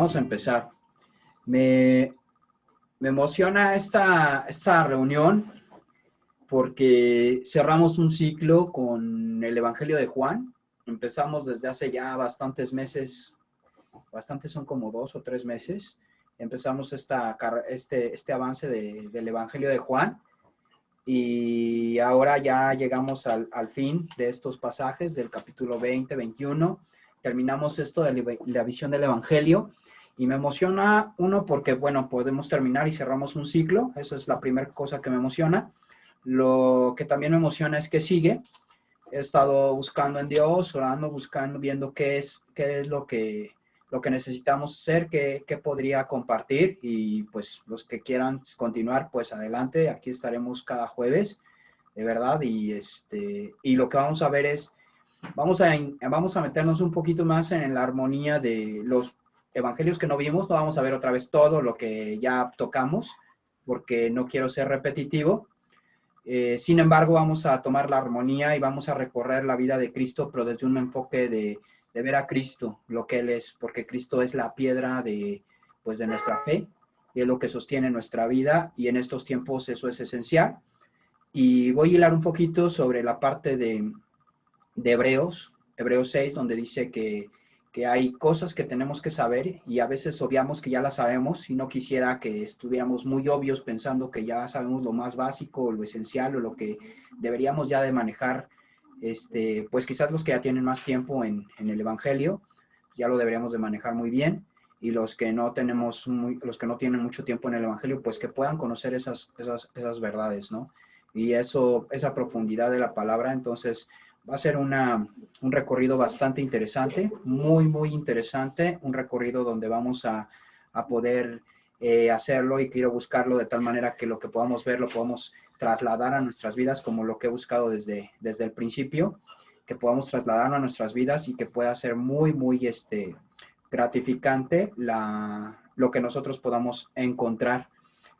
vamos a empezar. Me emociona esta reunión porque cerramos un ciclo con el Evangelio de Juan. Empezamos desde hace ya bastantes meses, bastantes son como 2 o 3 meses. Empezamos este avance del Evangelio de Juan y ahora ya llegamos al fin de estos pasajes del capítulo 20, 21. Terminamos esto de la visión del Evangelio y me emociona uno porque, bueno, podemos terminar y cerramos un ciclo. Eso es la primera cosa que me emociona. Lo que también me emociona es que sigue. He estado buscando en Dios, orando, buscando, viendo qué es lo que necesitamos hacer, qué podría compartir, y pues los que quieran continuar, pues adelante. Aquí estaremos cada jueves, de verdad, y lo que vamos a ver es, vamos a meternos un poquito más en la armonía de los evangelios que no vimos. No vamos a ver otra vez todo lo que ya tocamos, porque no quiero ser repetitivo. Sin embargo, vamos a tomar la armonía y vamos a recorrer la vida de Cristo, pero desde un enfoque de ver a Cristo, lo que Él es, porque Cristo es la piedra de nuestra fe, y es lo que sostiene nuestra vida, y en estos tiempos eso es esencial. Y voy a hilar un poquito sobre la parte de Hebreos 6, donde dice que hay cosas que tenemos que saber y a veces obviamos que ya las sabemos, y no quisiera que estuviéramos muy obvios pensando que ya sabemos lo más básico, lo esencial, o lo que deberíamos ya de manejar. Pues quizás los que ya tienen más tiempo en el Evangelio, ya lo deberíamos de manejar muy bien, y los que no tienen mucho tiempo en el Evangelio, pues que puedan conocer esas verdades, ¿no? Y esa profundidad de la palabra. Entonces, va a ser un recorrido bastante interesante, muy, muy interesante, un recorrido donde vamos a poder hacerlo, y quiero buscarlo de tal manera que lo que podamos ver lo podamos trasladar a nuestras vidas, como lo que he buscado desde el principio, que podamos trasladarlo a nuestras vidas y que pueda ser muy, muy gratificante lo que nosotros podamos encontrar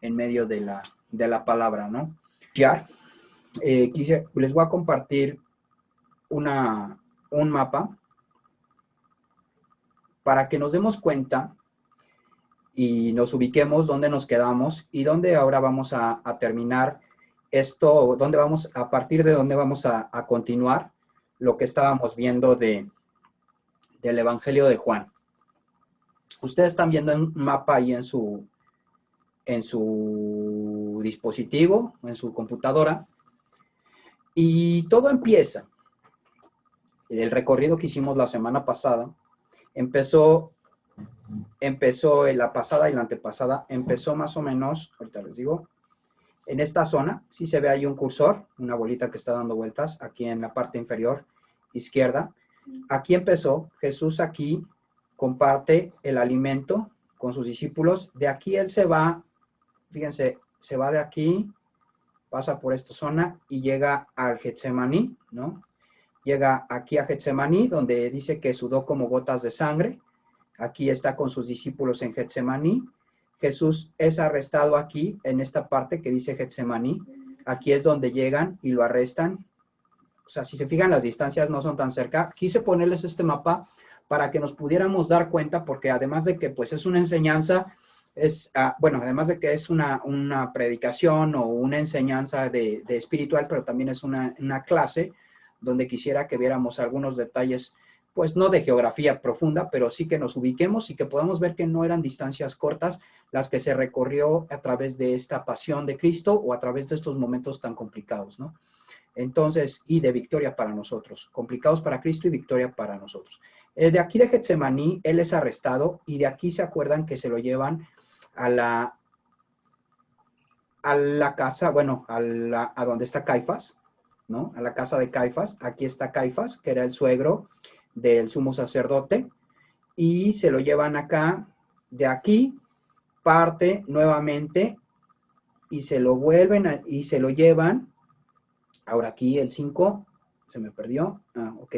en medio de la palabra, ¿no? Ya, les voy a compartir un mapa para que nos demos cuenta y nos ubiquemos dónde nos quedamos y dónde ahora vamos a terminar esto, a partir de dónde vamos a continuar lo que estábamos viendo del Evangelio de Juan. Ustedes están viendo un mapa ahí en su dispositivo, en su computadora, y todo empieza. El recorrido que hicimos la semana pasada empezó en la pasada y la antepasada, empezó más o menos, ahorita les digo, en esta zona. Sí se ve ahí un cursor, una bolita que está dando vueltas aquí en la parte inferior izquierda. Aquí empezó. Jesús aquí comparte el alimento con sus discípulos. De aquí él se va, fíjense, se va de aquí, pasa por esta zona y llega al Getsemaní, ¿no? Llega aquí a Getsemaní, donde dice que sudó como gotas de sangre. Aquí está con sus discípulos en Getsemaní. Jesús es arrestado aquí, en esta parte que dice Getsemaní. Aquí es donde llegan y lo arrestan. O sea, si se fijan, las distancias no son tan cerca. Quise ponerles este mapa para que nos pudiéramos dar cuenta, porque además de que pues es una enseñanza, además de que es una predicación o una enseñanza de espiritual, pero también es una clase donde quisiera que viéramos algunos detalles, pues no de geografía profunda, pero sí que nos ubiquemos y que podamos ver que no eran distancias cortas las que se recorrió a través de esta pasión de Cristo, o a través de estos momentos tan complicados, ¿no? Entonces, y de victoria para nosotros, complicados para Cristo y victoria para nosotros. De aquí de Getsemaní, él es arrestado, y de aquí se acuerdan que se lo llevan a la casa, bueno, a donde está Caifás, ¿no? A la casa de Caifás. Aquí está Caifás, que era el suegro del sumo sacerdote, y se lo llevan acá. De aquí parte nuevamente y se lo y se lo llevan. Ahora aquí el 5, se me perdió. Ok.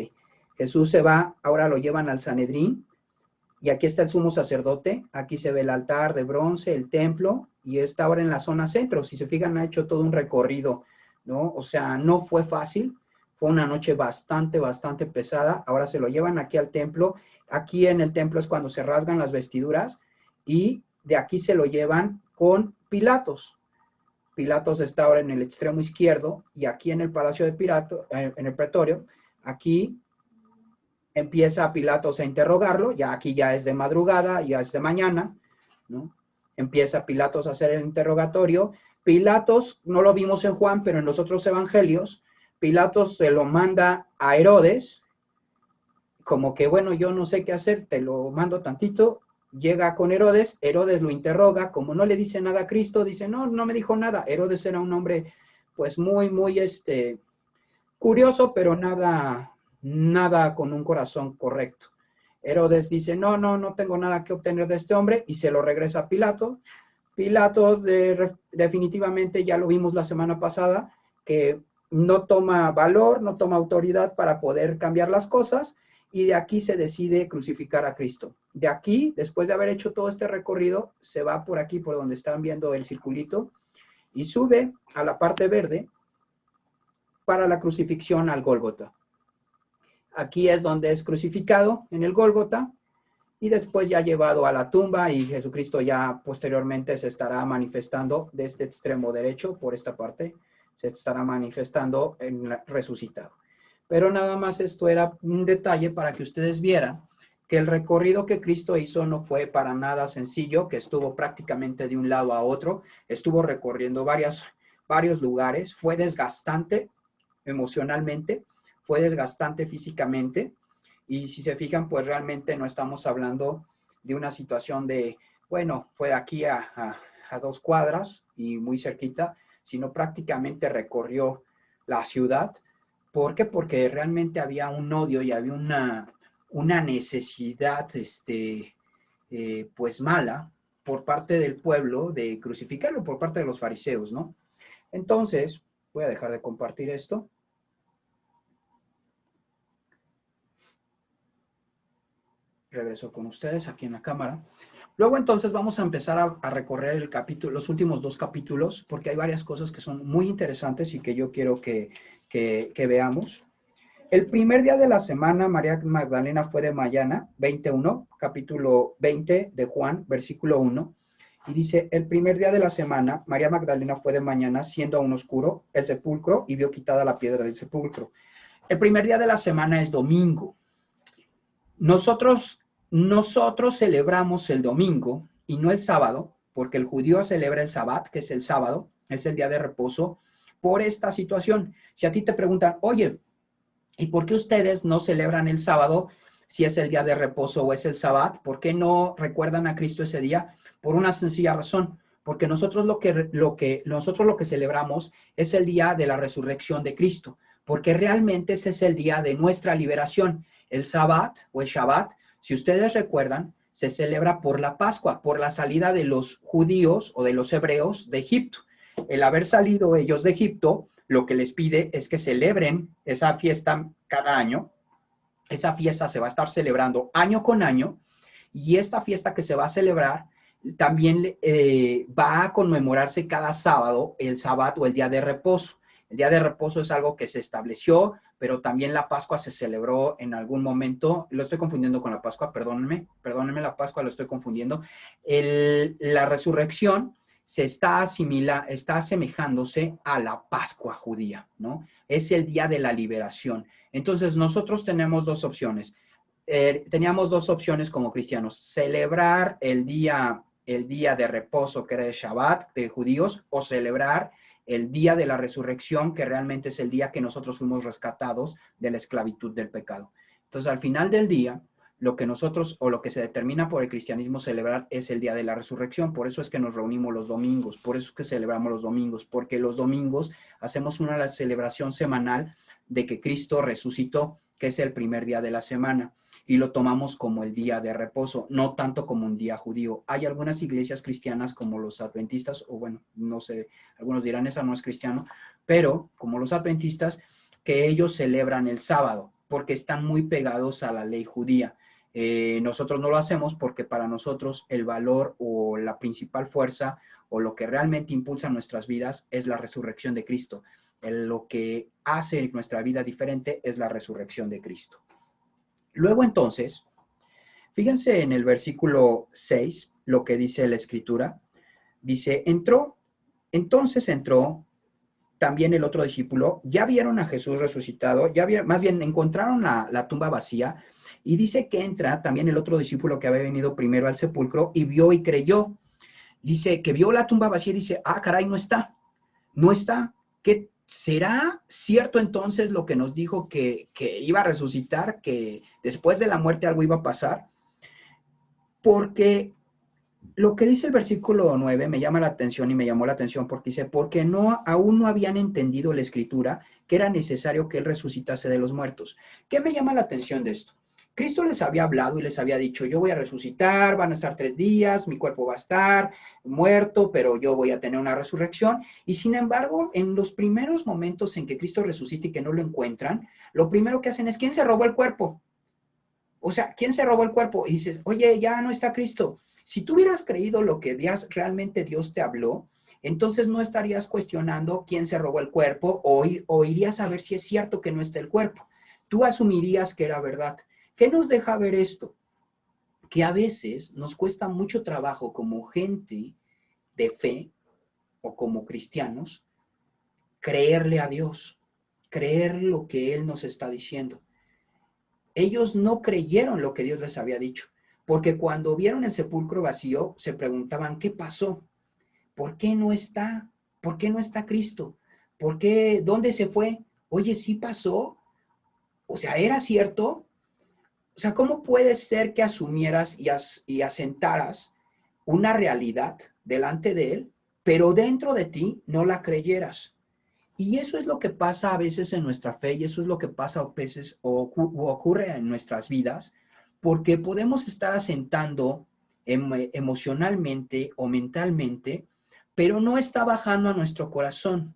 Jesús se va, ahora lo llevan al Sanedrín, y aquí está el sumo sacerdote. Aquí se ve el altar de bronce, el templo, y está ahora en la zona centro. Si se fijan, ha hecho todo un recorrido, ¿no? O sea, no fue fácil. Fue una noche bastante pesada. Ahora se lo llevan aquí al templo. Aquí en el templo es cuando se rasgan las vestiduras y de aquí se lo llevan con Pilatos. Pilatos está ahora en el extremo izquierdo y aquí en el palacio de Pilato, en el pretorio, aquí empieza Pilatos a interrogarlo, ya aquí ya es de madrugada, ya es de mañana, ¿no? Empieza Pilatos a hacer el interrogatorio. Pilatos, no lo vimos en Juan, pero en los otros evangelios, Pilatos se lo manda a Herodes, como que, bueno, yo no sé qué hacer, te lo mando tantito. Llega con Herodes, Herodes lo interroga, como no le dice nada a Cristo, dice, no, no me dijo nada. Herodes era un hombre, pues, muy, curioso, pero nada con un corazón correcto. Herodes dice, no tengo nada que obtener de este hombre, y se lo regresa a Pilato. Pilato definitivamente, ya lo vimos la semana pasada, que no toma valor, no toma autoridad para poder cambiar las cosas, y de aquí se decide crucificar a Cristo. De aquí, después de haber hecho todo este recorrido, se va por aquí, por donde están viendo el circulito, y sube a la parte verde para la crucifixión al Gólgota. Aquí es donde es crucificado, en el Gólgota, y después ya llevado a la tumba, y Jesucristo ya posteriormente se estará manifestando de este extremo derecho, por esta parte, se estará manifestando resucitado. Pero nada más esto era un detalle para que ustedes vieran que el recorrido que Cristo hizo no fue para nada sencillo, que estuvo prácticamente de un lado a otro, estuvo recorriendo varios lugares, fue desgastante emocionalmente, fue desgastante físicamente, y si se fijan, pues realmente no estamos hablando de una situación de, bueno, fue aquí a 2 cuadras y muy cerquita, sino prácticamente recorrió la ciudad. ¿Por qué? Porque realmente había un odio y había una necesidad, pues mala, por parte del pueblo de crucificarlo, por parte de los fariseos, ¿no? Entonces, voy a dejar de compartir esto. Regreso con ustedes aquí en la cámara. Luego entonces vamos a empezar a recorrer el capítulo, los últimos 2 capítulos, porque hay varias cosas que son muy interesantes y que yo quiero que veamos. El primer día de la semana, María Magdalena fue de mañana, 21, capítulo 20 de Juan, versículo 1, y dice, el primer día de la semana, María Magdalena fue de mañana, siendo aún oscuro, el sepulcro, y vio quitada la piedra del sepulcro. El primer día de la semana es domingo. Nosotros celebramos el domingo y no el sábado, porque el judío celebra el Sabbat, que es el sábado, es el día de reposo, por esta situación. Si a ti te preguntan, oye, ¿y por qué ustedes no celebran el sábado si es el día de reposo o es el Sabbat? ¿Por qué no recuerdan a Cristo ese día? Por una sencilla razón, porque nosotros lo que celebramos es el día de la resurrección de Cristo, porque realmente ese es el día de nuestra liberación. El Sabbat o el Shabbat, si ustedes recuerdan, se celebra por la Pascua, por la salida de los judíos o de los hebreos de Egipto. El haber salido ellos de Egipto, lo que les pide es que celebren esa fiesta cada año. Esa fiesta se va a estar celebrando año con año, y esta fiesta que se va a celebrar también va a conmemorarse cada sábado, el Sabbat o el día de reposo. El día de reposo es algo que se estableció, pero también la Pascua se celebró en algún momento. Lo estoy confundiendo con la Pascua, perdónenme, la Pascua lo estoy confundiendo. La resurrección está asemejándose a la Pascua judía, ¿no? Es el día de la liberación. Entonces, nosotros tenemos 2 opciones. Teníamos 2 opciones como cristianos: celebrar el día de reposo, que era el Shabbat de judíos, o celebrar el día de la resurrección, que realmente es el día que nosotros fuimos rescatados de la esclavitud del pecado. Entonces, al final del día, lo que nosotros, o lo que se determina por el cristianismo celebrar, es el día de la resurrección. Por eso es que nos reunimos los domingos, por eso es que celebramos los domingos, porque los domingos hacemos una celebración semanal de que Cristo resucitó, que es el primer día de la semana, y lo tomamos como el día de reposo, no tanto como un día judío. Hay algunas iglesias cristianas como los adventistas, o bueno, no sé, algunos dirán, esa no es cristiano, pero como los adventistas, que ellos celebran el sábado, porque están muy pegados a la ley judía. Nosotros no lo hacemos porque para nosotros el valor o la principal fuerza o lo que realmente impulsa nuestras vidas es la resurrección de Cristo. lo que hace nuestra vida diferente es la resurrección de Cristo. Luego entonces, fíjense en el versículo 6, lo que dice la Escritura. Dice, entonces entró también el otro discípulo, ya vieron a Jesús resucitado, más bien encontraron la tumba vacía, y dice que entra también el otro discípulo que había venido primero al sepulcro y vio y creyó. Dice que vio la tumba vacía y dice, caray, no está. ¿Qué será cierto entonces lo que nos dijo que iba a resucitar, que después de la muerte algo iba a pasar? Porque lo que dice el versículo 9 me llama la atención y me llamó la atención porque dice, porque aún no habían entendido la Escritura que era necesario que Él resucitase de los muertos. ¿Qué me llama la atención de esto? Cristo les había hablado y les había dicho, yo voy a resucitar, van a estar 3 días, mi cuerpo va a estar muerto, pero yo voy a tener una resurrección. Y sin embargo, en los primeros momentos en que Cristo resucita y que no lo encuentran, lo primero que hacen es, ¿quién se robó el cuerpo? O sea, ¿quién se robó el cuerpo? Y dices, oye, ya no está Cristo. Si tú hubieras creído lo que realmente Dios te habló, entonces no estarías cuestionando quién se robó el cuerpo o irías a ver si es cierto que no está el cuerpo. Tú asumirías que era verdad. ¿Qué nos deja ver esto? Que a veces nos cuesta mucho trabajo como gente de fe o como cristianos creerle a Dios, creer lo que Él nos está diciendo. Ellos no creyeron lo que Dios les había dicho, porque cuando vieron el sepulcro vacío, se preguntaban, ¿qué pasó? ¿Por qué no está? ¿Por qué no está Cristo? ¿Por qué? ¿Dónde se fue? Oye, ¿sí pasó? O sea, ¿era cierto? O sea, ¿cómo puede ser que asumieras y asentaras una realidad delante de Él, pero dentro de ti no la creyeras? Y eso es lo que pasa a veces en nuestra fe y eso es lo que pasa a veces o ocurre en nuestras vidas, porque podemos estar asentando emocionalmente o mentalmente, pero no está bajando a nuestro corazón.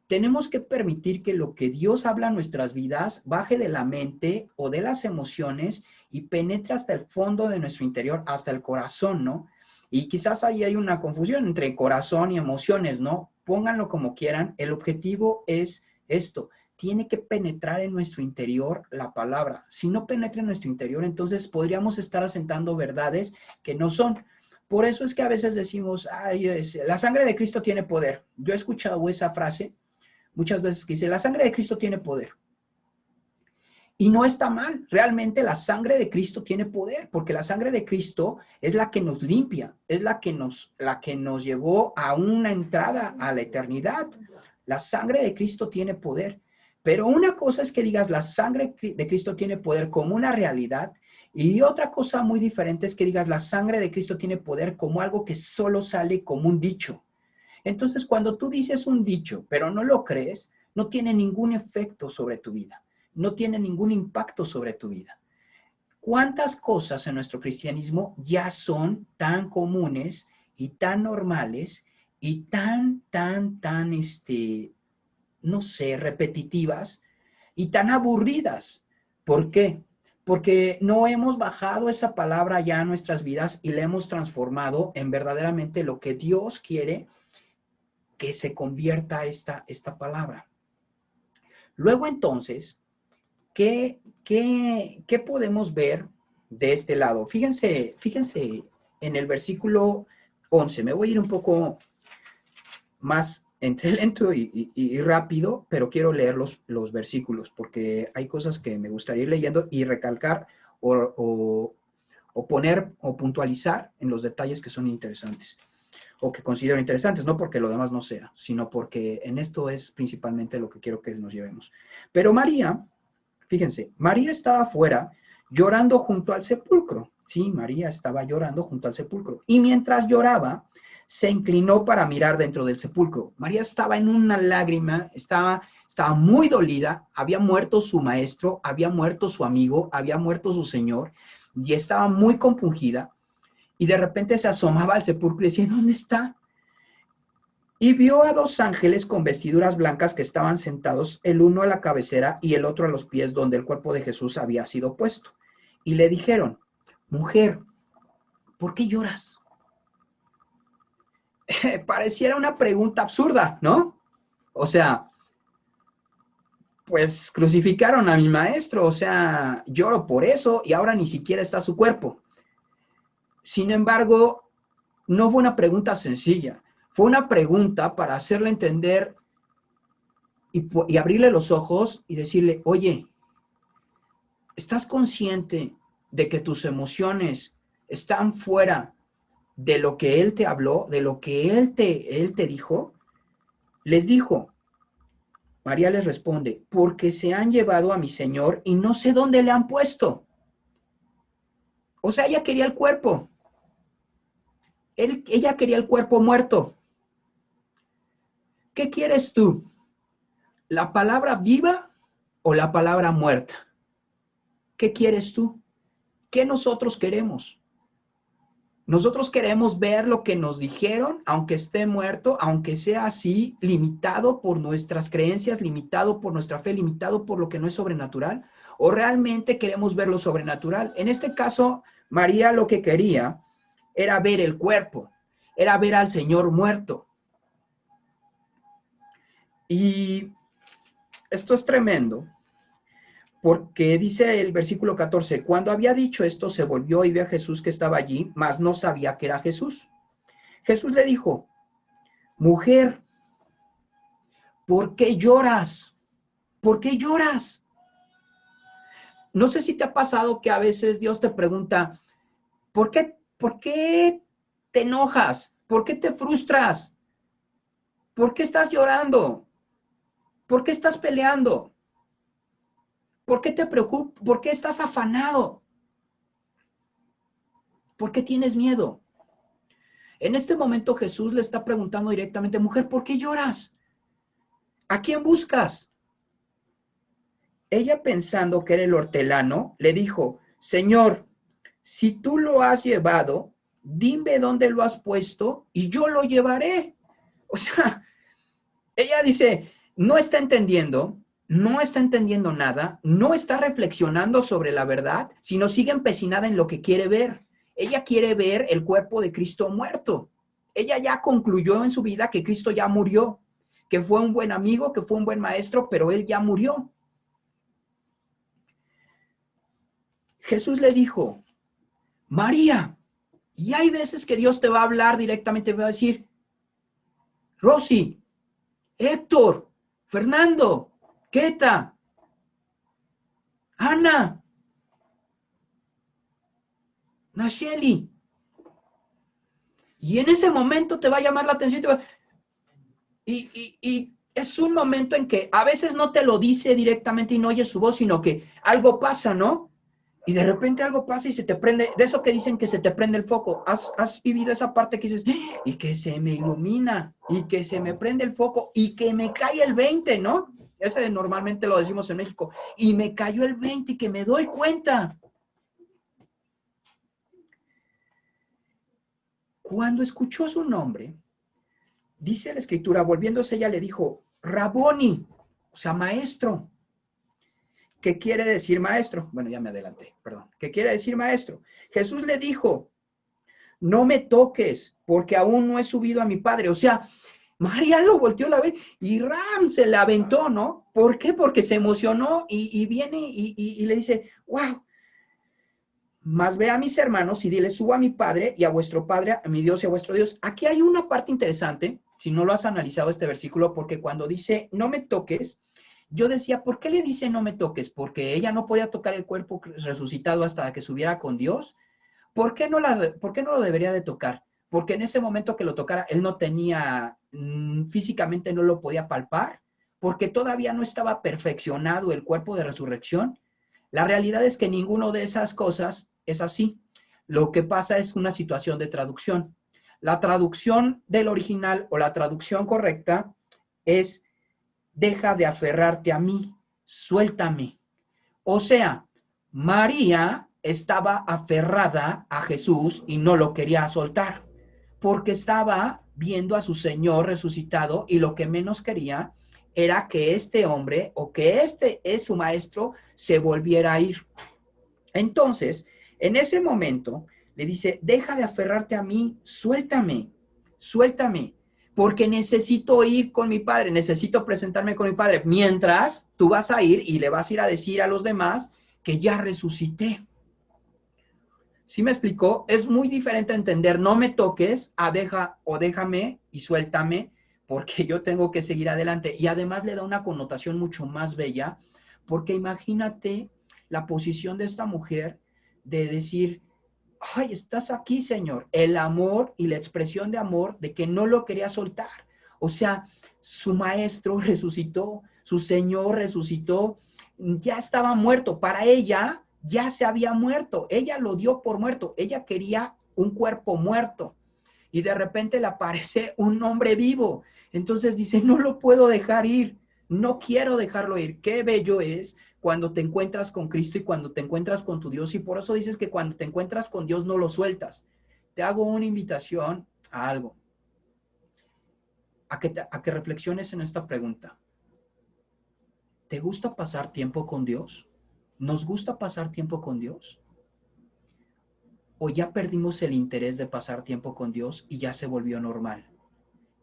Tenemos que permitir que lo que Dios habla en nuestras vidas baje de la mente o de las emociones y penetre hasta el fondo de nuestro interior, hasta el corazón, ¿no? Y quizás ahí hay una confusión entre corazón y emociones, ¿no? Pónganlo como quieran. El objetivo es esto. Tiene que penetrar en nuestro interior la palabra. Si no penetra en nuestro interior, entonces podríamos estar asentando verdades que no son. Por eso es que a veces decimos, ay, la sangre de Cristo tiene poder. Yo he escuchado esa frase muchas veces que dice, la sangre de Cristo tiene poder. Y no está mal, realmente la sangre de Cristo tiene poder, porque la sangre de Cristo es la que nos limpia, es la que nos llevó a una entrada a la eternidad. La sangre de Cristo tiene poder. Pero una cosa es que digas la sangre de Cristo tiene poder como una realidad, y otra cosa muy diferente es que digas la sangre de Cristo tiene poder como algo que solo sale como un dicho. Entonces, cuando tú dices un dicho, pero no lo crees, no tiene ningún efecto sobre tu vida, no tiene ningún impacto sobre tu vida. ¿Cuántas cosas en nuestro cristianismo ya son tan comunes y tan normales y tan, no sé, repetitivas y tan aburridas? ¿Por qué? Porque no hemos bajado esa palabra ya a nuestras vidas y la hemos transformado en verdaderamente lo que Dios quiere que se convierta esta palabra. Luego entonces, ¿qué podemos ver de este lado? Fíjense en el versículo 11. Me voy a ir un poco más entre lento y rápido, pero quiero leer los versículos porque hay cosas que me gustaría ir leyendo y recalcar o poner o puntualizar en los detalles que son interesantes o que considero interesantes, no porque lo demás no sea, sino porque en esto es principalmente lo que quiero que nos llevemos. Pero María, fíjense, María estaba afuera llorando junto al sepulcro. Sí, María estaba llorando junto al sepulcro. Y mientras lloraba, se inclinó para mirar dentro del sepulcro. María estaba en una lágrima, estaba muy dolida, había muerto su maestro, había muerto su amigo, había muerto su Señor, y estaba muy compungida. Y de repente se asomaba al sepulcro y decía, ¿dónde está? Y vio a 2 ángeles con vestiduras blancas que estaban sentados, el uno a la cabecera y el otro a los pies donde el cuerpo de Jesús había sido puesto. Y le dijeron, mujer, ¿por qué lloras? Pareciera una pregunta absurda, ¿no? O sea, pues crucificaron a mi maestro, o sea, lloro por eso y ahora ni siquiera está su cuerpo. Sin embargo, no fue una pregunta sencilla, fue una pregunta para hacerle entender y abrirle los ojos y decirle, oye, ¿estás consciente de que tus emociones están fuera de lo que él te habló, de lo que él te dijo? Les dijo, María les responde, porque se han llevado a mi Señor y no sé dónde le han puesto. O sea, ella quería el cuerpo. Ella quería el cuerpo muerto. ¿Qué quieres tú? ¿La palabra viva o la palabra muerta? ¿Qué quieres tú? ¿Qué nosotros queremos? Nosotros queremos ver lo que nos dijeron, aunque esté muerto, aunque sea así, limitado por nuestras creencias, limitado por nuestra fe, limitado por lo que no es sobrenatural, o realmente queremos ver lo sobrenatural. En este caso, María lo que quería era ver el cuerpo, era ver al Señor muerto. Y esto es tremendo, porque dice el versículo 14, cuando había dicho esto, se volvió y vio a Jesús que estaba allí, mas no sabía que era Jesús. Jesús le dijo, mujer, ¿por qué lloras? ¿Por qué lloras? No sé si te ha pasado que a veces Dios te pregunta, por qué te enojas? ¿Por qué te frustras? ¿Por qué estás llorando? ¿Por qué estás peleando? ¿Por qué te preocupas? ¿Por qué estás afanado? ¿Por qué tienes miedo? En este momento Jesús le está preguntando directamente, mujer, ¿por qué lloras? ¿A quién buscas? Ella, pensando que era el hortelano, le dijo, Señor, si tú lo has llevado, dime dónde lo has puesto y yo lo llevaré. O sea, ella dice, no está entendiendo, no está entendiendo nada, no está reflexionando sobre la verdad, sino sigue empecinada en lo que quiere ver. Ella quiere ver el cuerpo de Cristo muerto. Ella ya concluyó en su vida que Cristo ya murió, que fue un buen amigo, que fue un buen maestro, pero él ya murió. Jesús le dijo, María, y hay veces que Dios te va a hablar directamente, va a decir, Rosy, Héctor, Fernando, Keta, Ana, Nacheli. Y en ese momento te va a llamar la atención. Y es un momento en que a veces no te lo dice directamente y no oyes su voz, sino que algo pasa, ¿no? Y de repente algo pasa y se te prende, de eso que dicen que se te prende el foco. ¿Has vivido esa parte que dices, y que se me ilumina, y que se me prende el foco, y que me cae el 20, ¿no? Ese normalmente lo decimos en México. Y me cayó el 20 y que me doy cuenta. Cuando escuchó su nombre, dice la escritura, volviéndose ella le dijo, Raboni, o sea, maestro. ¿Qué quiere decir maestro? Bueno, ya me adelanté, perdón. ¿Qué quiere decir maestro? Jesús le dijo, no me toques, porque aún no he subido a mi Padre. O sea, María lo volteó a ver y ram, se la aventó, ¿no? ¿Por qué? Porque se emocionó y viene y le dice, wow, más ve a mis hermanos y dile, subo a mi Padre y a vuestro Padre, a mi Dios y a vuestro Dios. Aquí hay una parte interesante, si no lo has analizado este versículo, porque cuando dice, no me toques, yo decía, ¿por qué le dice no me toques? Porque ella no podía tocar el cuerpo resucitado hasta que subiera con Dios. ¿Por qué no lo debería de tocar? Porque en ese momento que lo tocara, él no tenía, físicamente no lo podía palpar, porque todavía no estaba perfeccionado el cuerpo de resurrección. La realidad es que ninguno de esas cosas es así. Lo que pasa es una situación de traducción. La traducción del original o la traducción correcta es deja de aferrarte a mí, suéltame. O sea, María estaba aferrada a Jesús y no lo quería soltar, porque estaba viendo a su Señor resucitado y lo que menos quería era que este hombre o que este es su maestro se volviera a ir. Entonces, en ese momento, le dice, deja de aferrarte a mí, suéltame, suéltame. porque necesito ir con mi padre, necesito presentarme con mi padre, mientras tú vas a ir y le vas a ir a decir a los demás que ya resucité. ¿Sí me explicó? Es muy diferente entender, no me toques, déjame y suéltame, porque yo tengo que seguir adelante. Y además le da una connotación mucho más bella, porque imagínate la posición de esta mujer de decir, ay, estás aquí, Señor. El amor y la expresión de amor de que no lo quería soltar. O sea, su maestro resucitó, su Señor resucitó, ya estaba muerto. Para ella ya se había muerto. Ella lo dio por muerto. Ella quería un cuerpo muerto. Y de repente le aparece un hombre vivo. Entonces dice, no lo puedo dejar ir. No quiero dejarlo ir. Qué bello es cuando te encuentras con Cristo y cuando te encuentras con tu Dios. Y por eso dices que cuando te encuentras con Dios no lo sueltas. Te hago una invitación a algo. A que reflexiones en esta pregunta. ¿Te gusta pasar tiempo con Dios? ¿Nos gusta pasar tiempo con Dios? ¿O ya perdimos el interés de pasar tiempo con Dios y ya se volvió normal?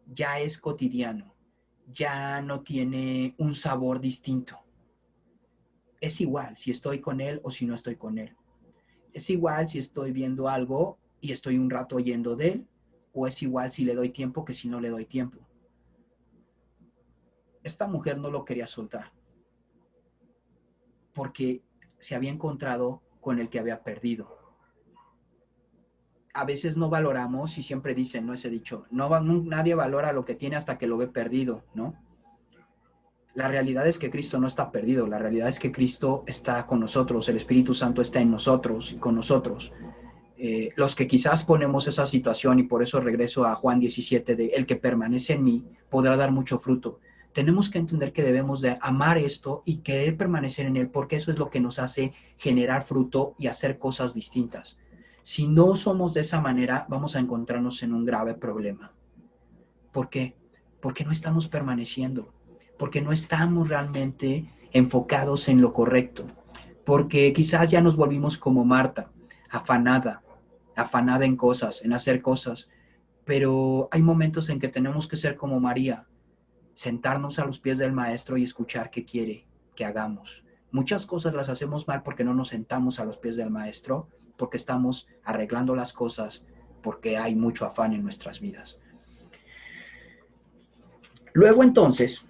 Ya es cotidiano. Ya no tiene un sabor distinto. Es igual si estoy con Él o si no estoy con Él. Es igual si estoy viendo algo y estoy un rato oyendo de Él, o es igual si le doy tiempo que si no le doy tiempo. Esta mujer no lo quería soltar porque se había encontrado con el que había perdido. A veces no valoramos y siempre dicen, ¿no? Ese dicho, nadie valora lo que tiene hasta que lo ve perdido, ¿no? La realidad es que Cristo no está perdido, la realidad es que Cristo está con nosotros, el Espíritu Santo está en nosotros y con nosotros. Los que quizás ponemos esa situación, y por eso regreso a Juan 17, de el que permanece en mí podrá dar mucho fruto. Tenemos que entender que debemos de amar esto y querer permanecer en él, porque eso es lo que nos hace generar fruto y hacer cosas distintas. Si no somos de esa manera, vamos a encontrarnos en un grave problema. ¿Por qué? Porque no estamos permaneciendo, porque no estamos realmente enfocados en lo correcto, porque quizás ya nos volvimos como Marta, afanada en cosas, en hacer cosas, pero hay momentos en que tenemos que ser como María, sentarnos a los pies del Maestro y escuchar qué quiere que hagamos. Muchas cosas las hacemos mal porque no nos sentamos a los pies del Maestro, porque estamos arreglando las cosas, porque hay mucho afán en nuestras vidas. Luego entonces,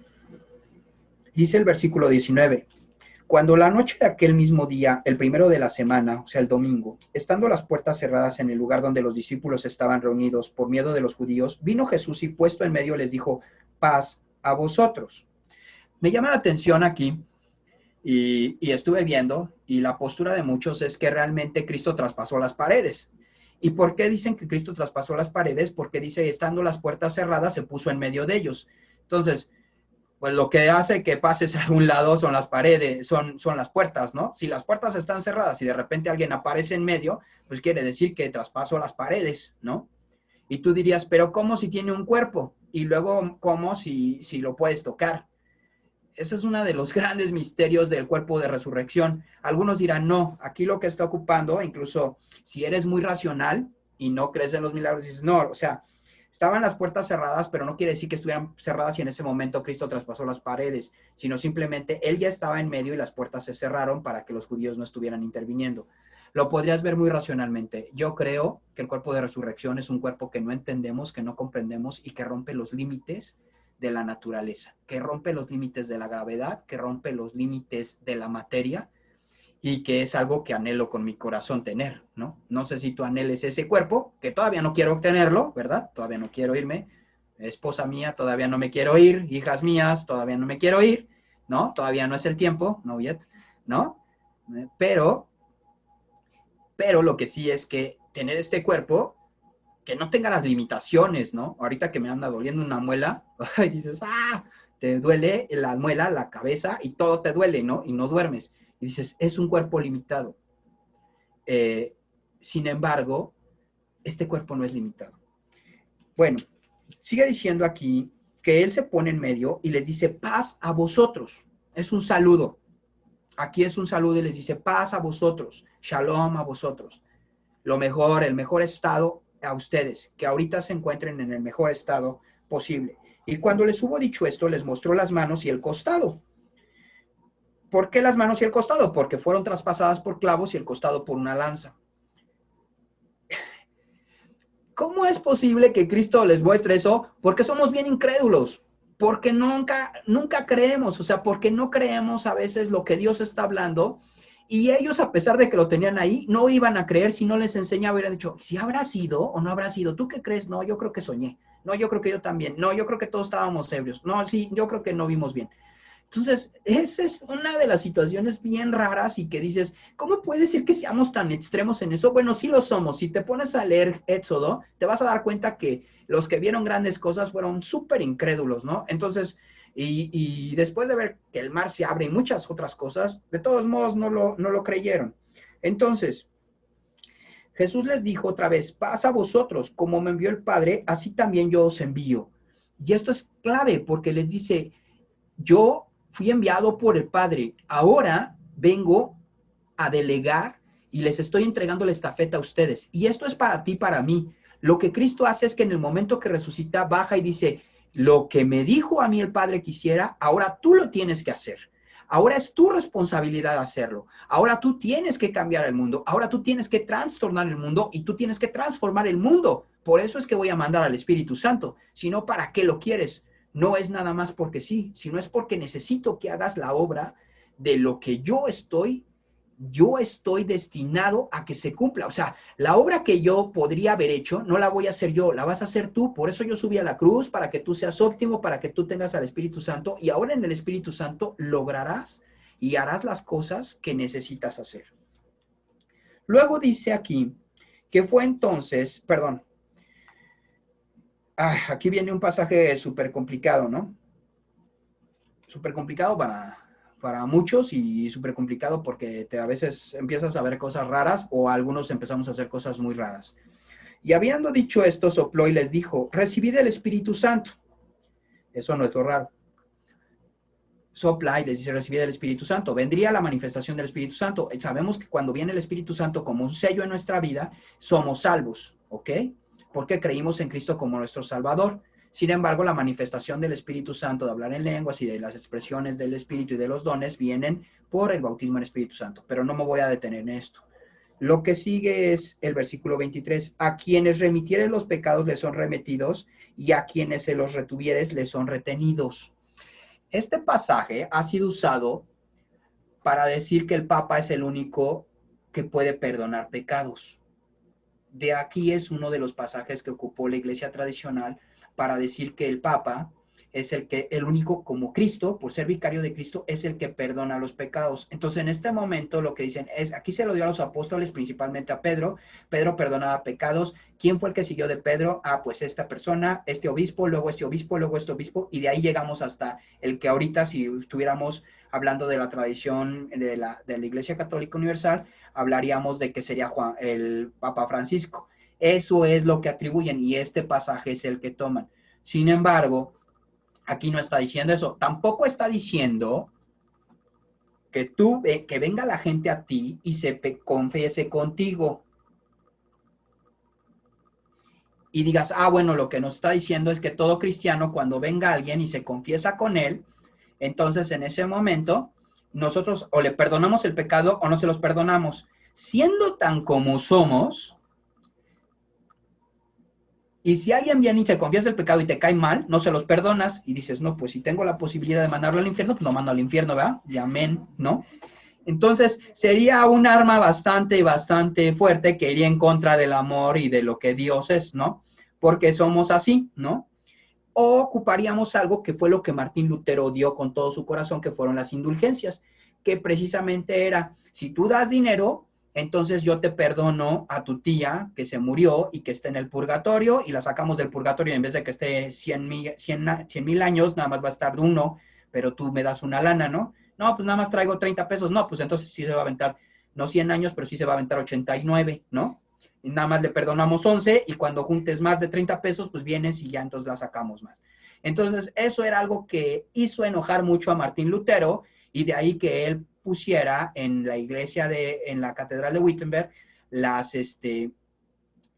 dice el versículo 19, cuando la noche de aquel mismo día, el primero de la semana, o sea, el domingo, estando las puertas cerradas en el lugar donde los discípulos estaban reunidos por miedo de los judíos, vino Jesús y puesto en medio les dijo, paz a vosotros. Me llama la atención aquí, y estuve viendo, y la postura de muchos es que realmente Cristo traspasó las paredes. ¿Y por qué dicen que Cristo traspasó las paredes? Porque dice, estando las puertas cerradas, se puso en medio de ellos. Entonces, pues lo que hace que pases a un lado son las paredes, son las puertas, ¿no? Si las puertas están cerradas y de repente alguien aparece en medio, pues quiere decir que traspaso las paredes, ¿no? Y tú dirías, pero ¿cómo si tiene un cuerpo? Y luego, ¿cómo si lo puedes tocar? Ese es uno de los grandes misterios del cuerpo de resurrección. Algunos dirán, no, aquí lo que está ocupando, incluso si eres muy racional y no crees en los milagros, dices, no, o sea, estaban las puertas cerradas, pero no quiere decir que estuvieran cerradas y en ese momento Cristo traspasó las paredes, sino simplemente Él ya estaba en medio y las puertas se cerraron para que los judíos no estuvieran interviniendo. Lo podrías ver muy racionalmente. Yo creo que el cuerpo de resurrección es un cuerpo que no entendemos, que no comprendemos y que rompe los límites de la naturaleza, que rompe los límites de la gravedad, que rompe los límites de la materia y que es algo que anhelo con mi corazón tener, ¿no? No sé si tú anheles ese cuerpo, que todavía no quiero obtenerlo, ¿verdad? Todavía no quiero irme, esposa mía, todavía no me quiero ir, hijas mías, todavía no me quiero ir, ¿no? Todavía no es el tiempo, no yet, ¿no? Pero lo que sí es que tener este cuerpo que no tenga las limitaciones, ¿no? Ahorita que me anda doliendo una muela, y dices, te duele la muela, la cabeza, y todo te duele, ¿no? Y no duermes. Y dices, es un cuerpo limitado. Sin embargo, este cuerpo no es limitado. Bueno, sigue diciendo aquí que Él se pone en medio y les dice, paz a vosotros. Es un saludo. Aquí es un saludo y les dice, paz a vosotros, shalom a vosotros. Lo mejor, el mejor estado a ustedes, que ahorita se encuentren en el mejor estado posible. Y cuando les hubo dicho esto, les mostró las manos y el costado. ¿Por qué las manos y el costado? Porque fueron traspasadas por clavos y el costado por una lanza. ¿Cómo es posible que Cristo les muestre eso? Porque somos bien incrédulos, porque nunca creemos, o sea, porque no creemos a veces lo que Dios está hablando, y ellos, a pesar de que lo tenían ahí, no iban a creer si no les enseñaba, hubieran dicho, ¿si habrá sido o no habrá sido? ¿Tú qué crees? No, yo creo que soñé. No, yo creo que yo también. No, yo creo que todos estábamos ebrios. No, sí, yo creo que no vimos bien. Entonces, esa es una de las situaciones bien raras y que dices, ¿cómo puede ser que seamos tan extremos en eso? Bueno, sí lo somos. Si te pones a leer Éxodo, te vas a dar cuenta que los que vieron grandes cosas fueron súper incrédulos, ¿no? Entonces, y después de ver que el mar se abre y muchas otras cosas, de todos modos no lo creyeron. Entonces, Jesús les dijo otra vez, paz a vosotros, como me envió el Padre, así también yo os envío. Y esto es clave porque les dice, yo fui enviado por el Padre, ahora vengo a delegar y les estoy entregando la estafeta a ustedes. Y esto es para ti, para mí. Lo que Cristo hace es que en el momento que resucita, baja y dice, lo que me dijo a mí el Padre que hiciera, ahora tú lo tienes que hacer. Ahora es tu responsabilidad hacerlo. Ahora tú tienes que cambiar el mundo. Ahora tú tienes que trastornar el mundo y tú tienes que transformar el mundo. Por eso es que voy a mandar al Espíritu Santo. Si no, ¿para qué lo quieres? No es nada más porque sí, sino es porque necesito que hagas la obra de lo que yo estoy destinado a que se cumpla. O sea, la obra que yo podría haber hecho, no la voy a hacer yo, la vas a hacer tú. Por eso yo subí a la cruz, para que tú seas óptimo, para que tú tengas al Espíritu Santo. Y ahora en el Espíritu Santo lograrás y harás las cosas que necesitas hacer. Luego dice aquí que fue entonces, perdón, aquí viene un pasaje súper complicado, ¿no? Súper complicado para muchos y súper complicado porque a veces empiezas a ver cosas raras o algunos empezamos a hacer cosas muy raras. Y habiendo dicho esto, sopló y les dijo, recibid el Espíritu Santo. Eso no es lo raro. Sopla y les dice, recibid el Espíritu Santo. Vendría la manifestación del Espíritu Santo. Sabemos que cuando viene el Espíritu Santo como un sello en nuestra vida, somos salvos, ¿ok? Porque creímos en Cristo como nuestro Salvador. Sin embargo, la manifestación del Espíritu Santo, de hablar en lenguas y de las expresiones del Espíritu y de los dones, vienen por el bautismo en Espíritu Santo. Pero no me voy a detener en esto. Lo que sigue es el versículo 23. A quienes remitieres los pecados les son remitidos y a quienes se los retuvieres les son retenidos. Este pasaje ha sido usado para decir que el Papa es el único que puede perdonar pecados. De aquí es uno de los pasajes que ocupó la iglesia tradicional para decir que el Papa es el único como Cristo, por ser vicario de Cristo, es el que perdona los pecados. Entonces, en este momento lo que dicen es, aquí se lo dio a los apóstoles, principalmente a Pedro. Pedro perdonaba pecados. ¿Quién fue el que siguió de Pedro? Pues esta persona, este obispo, luego este obispo, luego este obispo, y de ahí llegamos hasta el que ahorita, si estuviéramos hablando de la tradición de la Iglesia Católica Universal, hablaríamos de que sería el Papa Francisco. Eso es lo que atribuyen y este pasaje es el que toman. Sin embargo, aquí no está diciendo eso. Tampoco está diciendo que venga la gente a ti y se confiese contigo. Y digas, bueno, lo que nos está diciendo es que todo cristiano, cuando venga alguien y se confiesa con él, entonces en ese momento nosotros o le perdonamos el pecado o no se los perdonamos. Siendo tan como somos, y si alguien viene y te confiesa el pecado y te cae mal, no se los perdonas y dices, no, pues si tengo la posibilidad de mandarlo al infierno, pues lo mando al infierno, ¿verdad? Y amén, ¿no? Entonces, sería un arma bastante fuerte que iría en contra del amor y de lo que Dios es, ¿no? Porque somos así, ¿no? O ocuparíamos algo que fue lo que Martín Lutero dio con todo su corazón, que fueron las indulgencias, que precisamente era, si tú das dinero, entonces yo te perdono a tu tía que se murió y que está en el purgatorio y la sacamos del purgatorio y en vez de que esté 100,000 años, nada más va a estar de uno, pero tú me das una lana, ¿no? No, pues nada más traigo 30 pesos. No, pues entonces sí se va a aventar, no 100 años, pero sí se va a aventar 89, ¿no? Y nada más le perdonamos 11 y cuando juntes más de 30 pesos, pues vienes y ya entonces la sacamos más. Entonces, eso era algo que hizo enojar mucho a Martín Lutero y de ahí que él pusiera en la iglesia en la catedral de Wittenberg, ¿sí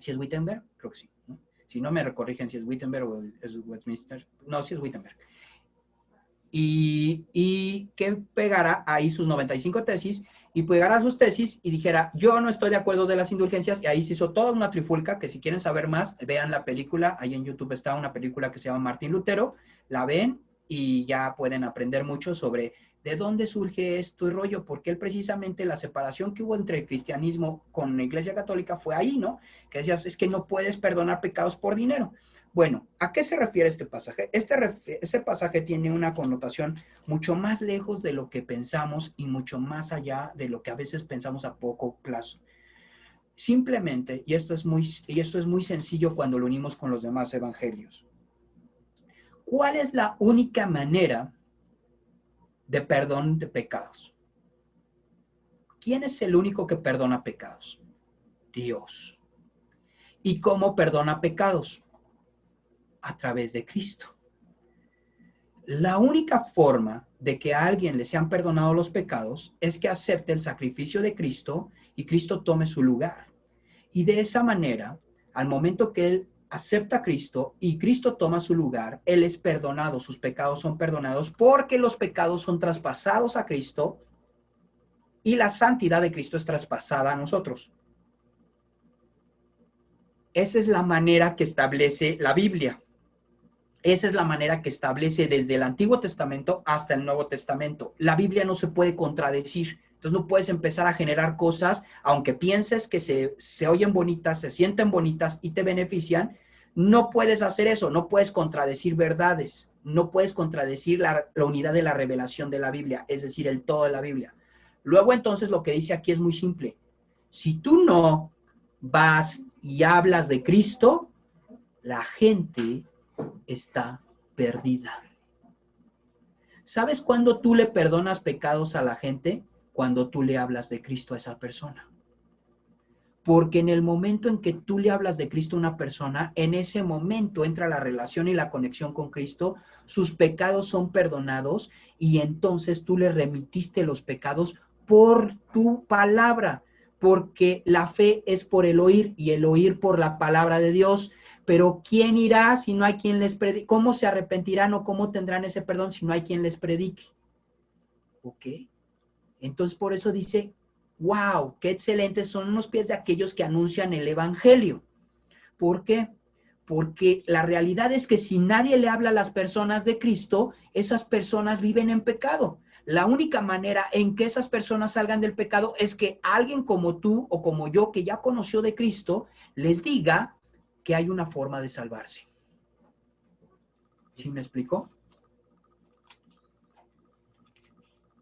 es Wittenberg? Creo que sí, ¿no? Si no me corrigen si es Wittenberg o es Westminster. No, si es Wittenberg. Y que pegara ahí sus 95 tesis y pegara sus tesis y dijera, yo no estoy de acuerdo de las indulgencias, y ahí se hizo toda una trifulca, que si quieren saber más, vean la película, ahí en YouTube está una película que se llama Martín Lutero, la ven y ya pueden aprender mucho sobre de dónde surge esto y rollo, porque él precisamente la separación que hubo entre el cristianismo con la Iglesia Católica fue ahí, ¿no? Que decías, es que no puedes perdonar pecados por dinero. Bueno, ¿a qué se refiere este pasaje? Este pasaje tiene una connotación mucho más lejos de lo que pensamos y mucho más allá de lo que a veces pensamos a poco plazo. Simplemente, y esto es muy sencillo cuando lo unimos con los demás evangelios. ¿Cuál es la única manera de perdón de pecados? ¿Quién es el único que perdona pecados? Dios. ¿Y cómo perdona pecados? A través de Cristo. La única forma de que a alguien le sean perdonados los pecados es que acepte el sacrificio de Cristo y Cristo tome su lugar. Y de esa manera, al momento que él acepta a Cristo y Cristo toma su lugar, él es perdonado, sus pecados son perdonados porque los pecados son traspasados a Cristo y la santidad de Cristo es traspasada a nosotros. Esa es la manera que establece la Biblia. Esa es la manera que establece desde el Antiguo Testamento hasta el Nuevo Testamento. La Biblia no se puede contradecir. Entonces no puedes empezar a generar cosas, aunque pienses que se oyen bonitas, se sienten bonitas y te benefician. No puedes hacer eso, no puedes contradecir verdades, no puedes contradecir la unidad de la revelación de la Biblia, es decir, el todo de la Biblia. Luego entonces lo que dice aquí es muy simple. Si tú no vas y hablas de Cristo, la gente está perdida. ¿Sabes cuándo tú le perdonas pecados a la gente? Cuando tú le hablas de Cristo a esa persona. Porque en el momento en que tú le hablas de Cristo a una persona, en ese momento entra la relación y la conexión con Cristo, sus pecados son perdonados y entonces tú le remitiste los pecados por tu palabra, porque la fe es por el oír y el oír por la palabra de Dios. Pero ¿quién irá si no hay quien les predique? ¿Cómo se arrepentirán o cómo tendrán ese perdón si no hay quien les predique? ¿Ok? Entonces por eso dice, wow, qué excelentes son los pies de aquellos que anuncian el evangelio. ¿Por qué? Porque la realidad es que si nadie le habla a las personas de Cristo, esas personas viven en pecado. La única manera en que esas personas salgan del pecado es que alguien como tú o como yo, que ya conoció de Cristo, les diga que hay una forma de salvarse. ¿Sí me explico?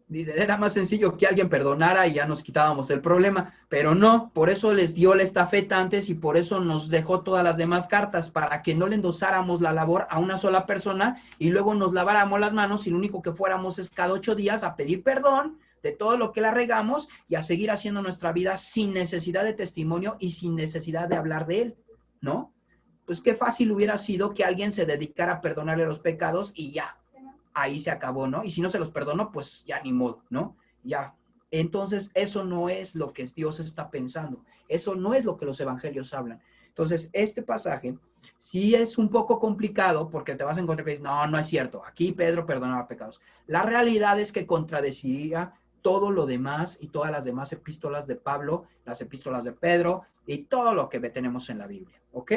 Dice, era más sencillo que alguien perdonara y ya nos quitábamos el problema, pero no, por eso les dio la estafeta antes y por eso nos dejó todas las demás cartas, para que no le endosáramos la labor a una sola persona y luego nos laváramos las manos y lo único que fuéramos es cada 8 días a pedir perdón de todo lo que la regamos y a seguir haciendo nuestra vida sin necesidad de testimonio y sin necesidad de hablar de él, ¿no? Pues qué fácil hubiera sido que alguien se dedicara a perdonarle los pecados y ya, ahí se acabó, ¿no? Y si no se los perdonó, pues ya ni modo, ¿no? Ya. Entonces, eso no es lo que Dios está pensando. Eso no es lo que los evangelios hablan. Entonces, este pasaje sí es un poco complicado porque te vas a encontrar y dices, no, no es cierto. Aquí Pedro perdonaba pecados. La realidad es que contradeciría todo lo demás y todas las demás epístolas de Pablo, las epístolas de Pedro y todo lo que tenemos en la Biblia, ¿ok?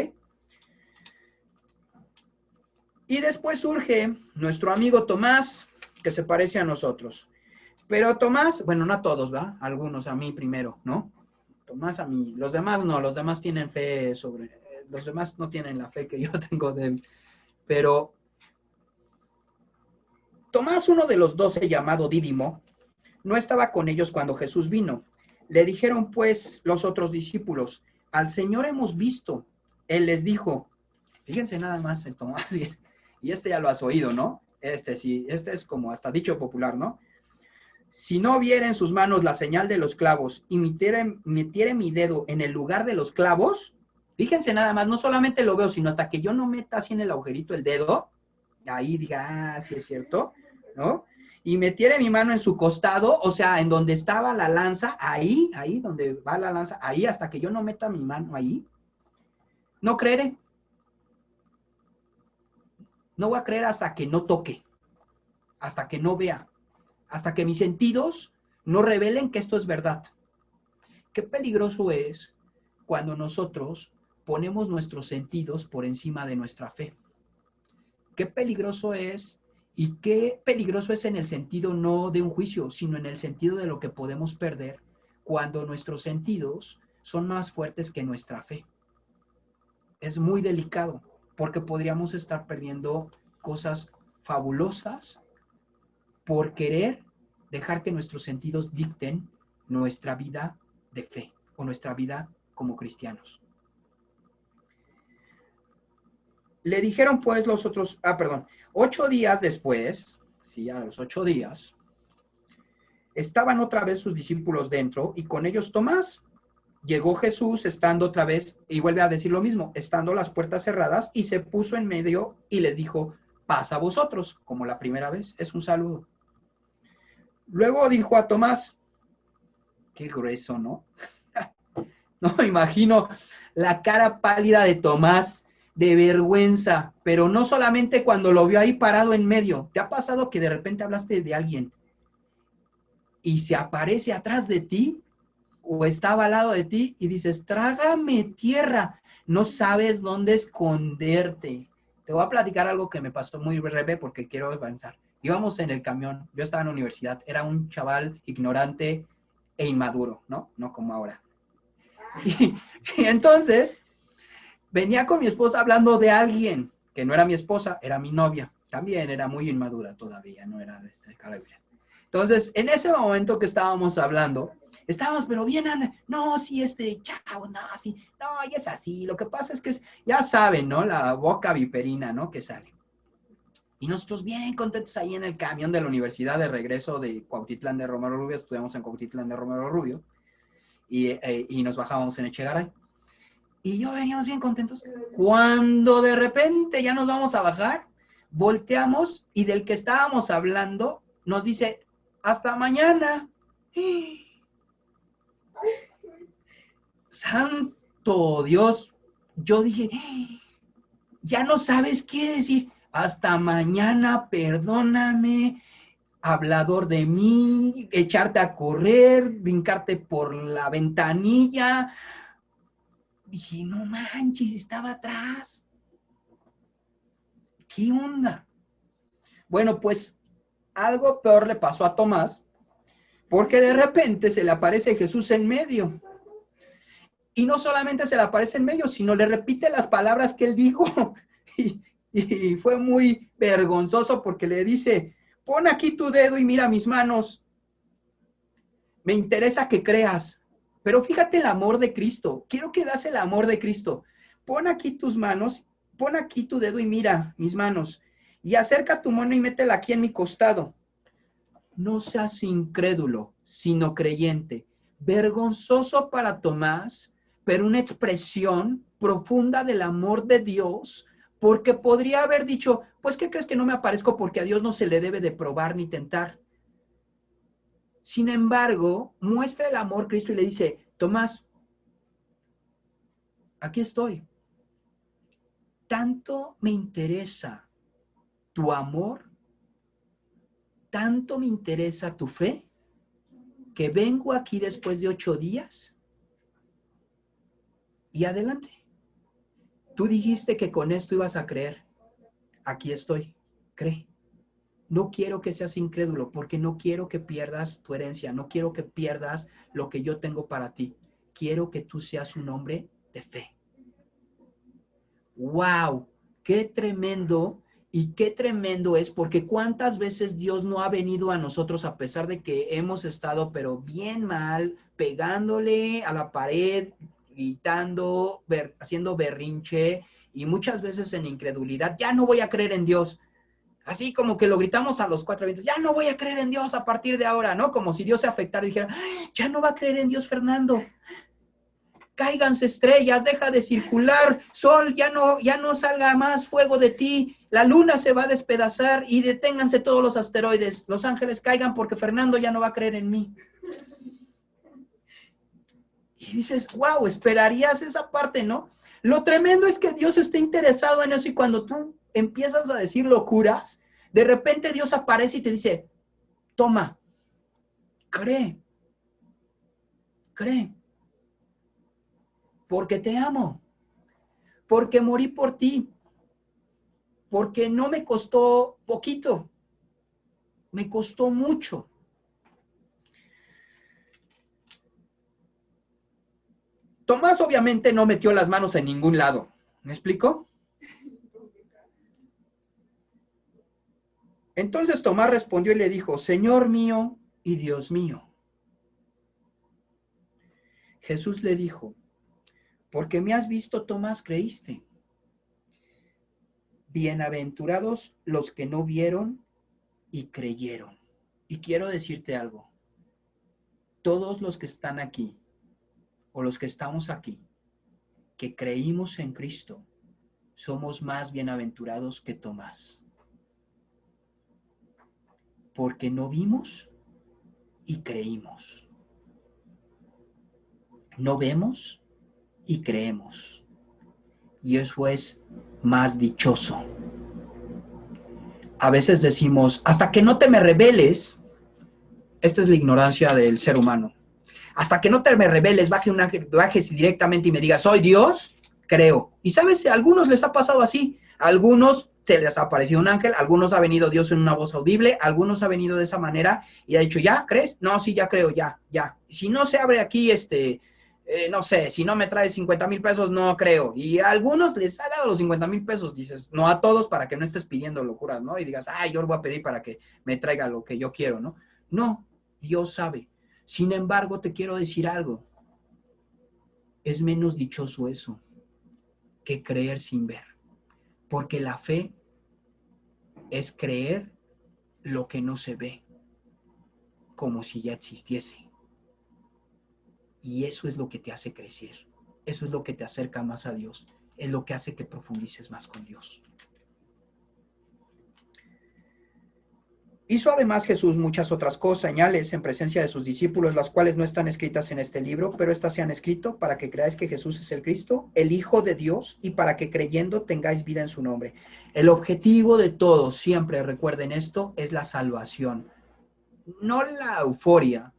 Y después surge nuestro amigo Tomás, que se parece a nosotros. Pero Tomás, bueno, no a todos, ¿va? Algunos, a mí primero, ¿no? Tomás a mí. Los demás no, los demás tienen fe sobre... Los demás no tienen la fe que yo tengo de él. Pero Tomás, uno de los 12 llamado Dídimo, no estaba con ellos cuando Jesús vino. Le dijeron pues los otros discípulos, al Señor hemos visto. Él les dijo, fíjense nada más en Tomás, y este ya lo has oído, ¿no? Sí, este es como hasta dicho popular, ¿no? Si no viera en sus manos la señal de los clavos y metiere mi dedo en el lugar de los clavos, fíjense nada más, no solamente lo veo, sino hasta que yo no meta así en el agujerito el dedo, ahí diga, ah, sí es cierto, ¿no? Y metiere mi mano en su costado, o sea, en donde estaba la lanza, ahí donde va la lanza, ahí hasta que yo no meta mi mano ahí, no creeré. No voy a creer hasta que no toque, hasta que no vea, hasta que mis sentidos no revelen que esto es verdad. Qué peligroso es cuando nosotros ponemos nuestros sentidos por encima de nuestra fe. Qué peligroso es, y qué peligroso es en el sentido no de un juicio, sino en el sentido de lo que podemos perder cuando nuestros sentidos son más fuertes que nuestra fe. Es muy delicado, porque podríamos estar perdiendo cosas fabulosas por querer dejar que nuestros sentidos dicten nuestra vida de fe o nuestra vida como cristianos. Le dijeron pues los otros, 8 días después, sí, a los 8 días, estaban otra vez sus discípulos dentro y con ellos Tomás. Llegó Jesús estando otra vez, y vuelve a decir lo mismo, estando las puertas cerradas, y se puso en medio y les dijo, paz a vosotros, como la primera vez, es un saludo. Luego dijo a Tomás, qué grueso, ¿no? No me imagino la cara pálida de Tomás, de vergüenza, pero no solamente cuando lo vio ahí parado en medio. ¿Te ha pasado que de repente hablaste de alguien y se aparece atrás de ti o estaba al lado de ti y dices, trágame tierra, no sabes dónde esconderte? Te voy a platicar algo que me pasó muy breve porque quiero avanzar. Íbamos en el camión, yo estaba en la universidad, era un chaval ignorante e inmaduro, ¿no? No como ahora. Y entonces venía con mi esposa hablando de alguien que no era mi esposa, era mi novia. También era muy inmadura todavía, no era de este calibre. Entonces, en ese momento que estábamos hablando, estábamos, pero bien, no, sí, chavo, no, sí, no, y es así. Lo que pasa es que ya saben, ¿no? La boca viperina, ¿no? Que sale. Y nosotros bien contentos ahí en el camión de la universidad de regreso de Cuautitlán de Romero Rubio, estudiamos en Cuautitlán de Romero Rubio, y nos bajábamos en Echegaray. Y yo veníamos bien contentos. Cuando de repente ya nos vamos a bajar, volteamos y del que estábamos hablando nos dice, hasta mañana. Santo Dios. Yo dije, ya no sabes qué decir. Hasta mañana, perdóname, hablador de mí, echarte a correr, brincarte por la ventanilla. Dije, no manches, estaba atrás. ¿Qué onda? Bueno, pues algo peor le pasó a Tomás, porque de repente se le aparece Jesús en medio. Y no solamente se le aparece en medio, sino le repite las palabras que él dijo. Y fue muy vergonzoso porque le dice, pon aquí tu dedo y mira mis manos. Me interesa que creas. Pero fíjate el amor de Cristo. Quiero que veas el amor de Cristo. Pon aquí tus manos, pon aquí tu dedo y mira mis manos. Y acerca tu mano y métela aquí en mi costado. No seas incrédulo, sino creyente. Vergonzoso para Tomás, pero una expresión profunda del amor de Dios, porque podría haber dicho, pues, ¿qué crees que no me aparezco? Porque a Dios no se le debe de probar ni tentar. Sin embargo, muestra el amor Cristo y le dice, Tomás, aquí estoy. Tanto me interesa tu amor, tanto me interesa tu fe, que vengo aquí después de 8 días y adelante. Tú dijiste que con esto ibas a creer. Aquí estoy. Cree. No quiero que seas incrédulo porque no quiero que pierdas tu herencia. No quiero que pierdas lo que yo tengo para ti. Quiero que tú seas un hombre de fe. ¡Wow! ¡Qué tremendo! Y qué tremendo es, porque cuántas veces Dios no ha venido a nosotros a pesar de que hemos estado pero bien mal, pegándole a la pared, gritando, haciendo berrinche y muchas veces en incredulidad. Ya no voy a creer en Dios. Así como que lo gritamos a los 4 vientos, ya no voy a creer en Dios a partir de ahora, ¿no? Como si Dios se afectara y dijera, ya no va a creer en Dios Fernando. Cáiganse estrellas, deja de circular, sol, ya no salga más fuego de ti, la luna se va a despedazar y deténganse todos los asteroides, los ángeles caigan porque Fernando ya no va a creer en mí. Y dices, wow, esperarías esa parte, ¿no? Lo tremendo es que Dios está interesado en eso y cuando tú empiezas a decir locuras, de repente Dios aparece y te dice, toma, cree, porque te amo, porque morí por ti, porque no me costó poquito, me costó mucho. Tomás obviamente no metió las manos en ningún lado. ¿Me explico? Entonces Tomás respondió y le dijo, Señor mío y Dios mío. Jesús le dijo, porque me has visto, Tomás, creíste. Bienaventurados los que no vieron y creyeron. Y quiero decirte algo. Todos los que están aquí, o los que estamos aquí, que creímos en Cristo, somos más bienaventurados que Tomás. Porque no vimos y creímos. No vemos y creemos. Y eso es más dichoso. A veces decimos, hasta que no te me reveles, esta es la ignorancia del ser humano. Hasta que no te me reveles, bajes directamente y me digas, soy Dios, creo. Y sabes, a algunos les ha pasado así. A algunos se les ha aparecido un ángel, a algunos ha venido Dios en una voz audible, a algunos ha venido de esa manera y ha dicho, ¿ya crees? No, sí, ya creo, ya. Si no se abre aquí, no sé, si no me traes 50,000 pesos, no creo. Y a algunos les ha dado los 50,000 pesos, dices, no a todos para que no estés pidiendo locuras, ¿no? Y digas, yo le voy a pedir para que me traiga lo que yo quiero, ¿no? No, Dios sabe. Sin embargo, te quiero decir algo. Es menos dichoso eso que creer sin ver. Porque la fe es creer lo que no se ve, como si ya existiese. Y eso es lo que te hace crecer. Eso es lo que te acerca más a Dios. Es lo que hace que profundices más con Dios. Hizo además Jesús muchas otras cosas, señales en presencia de sus discípulos, las cuales no están escritas en este libro, pero estas se han escrito para que creáis que Jesús es el Cristo, el Hijo de Dios, y para que creyendo tengáis vida en su nombre. El objetivo de todos, siempre recuerden esto, es la salvación. No la euforia,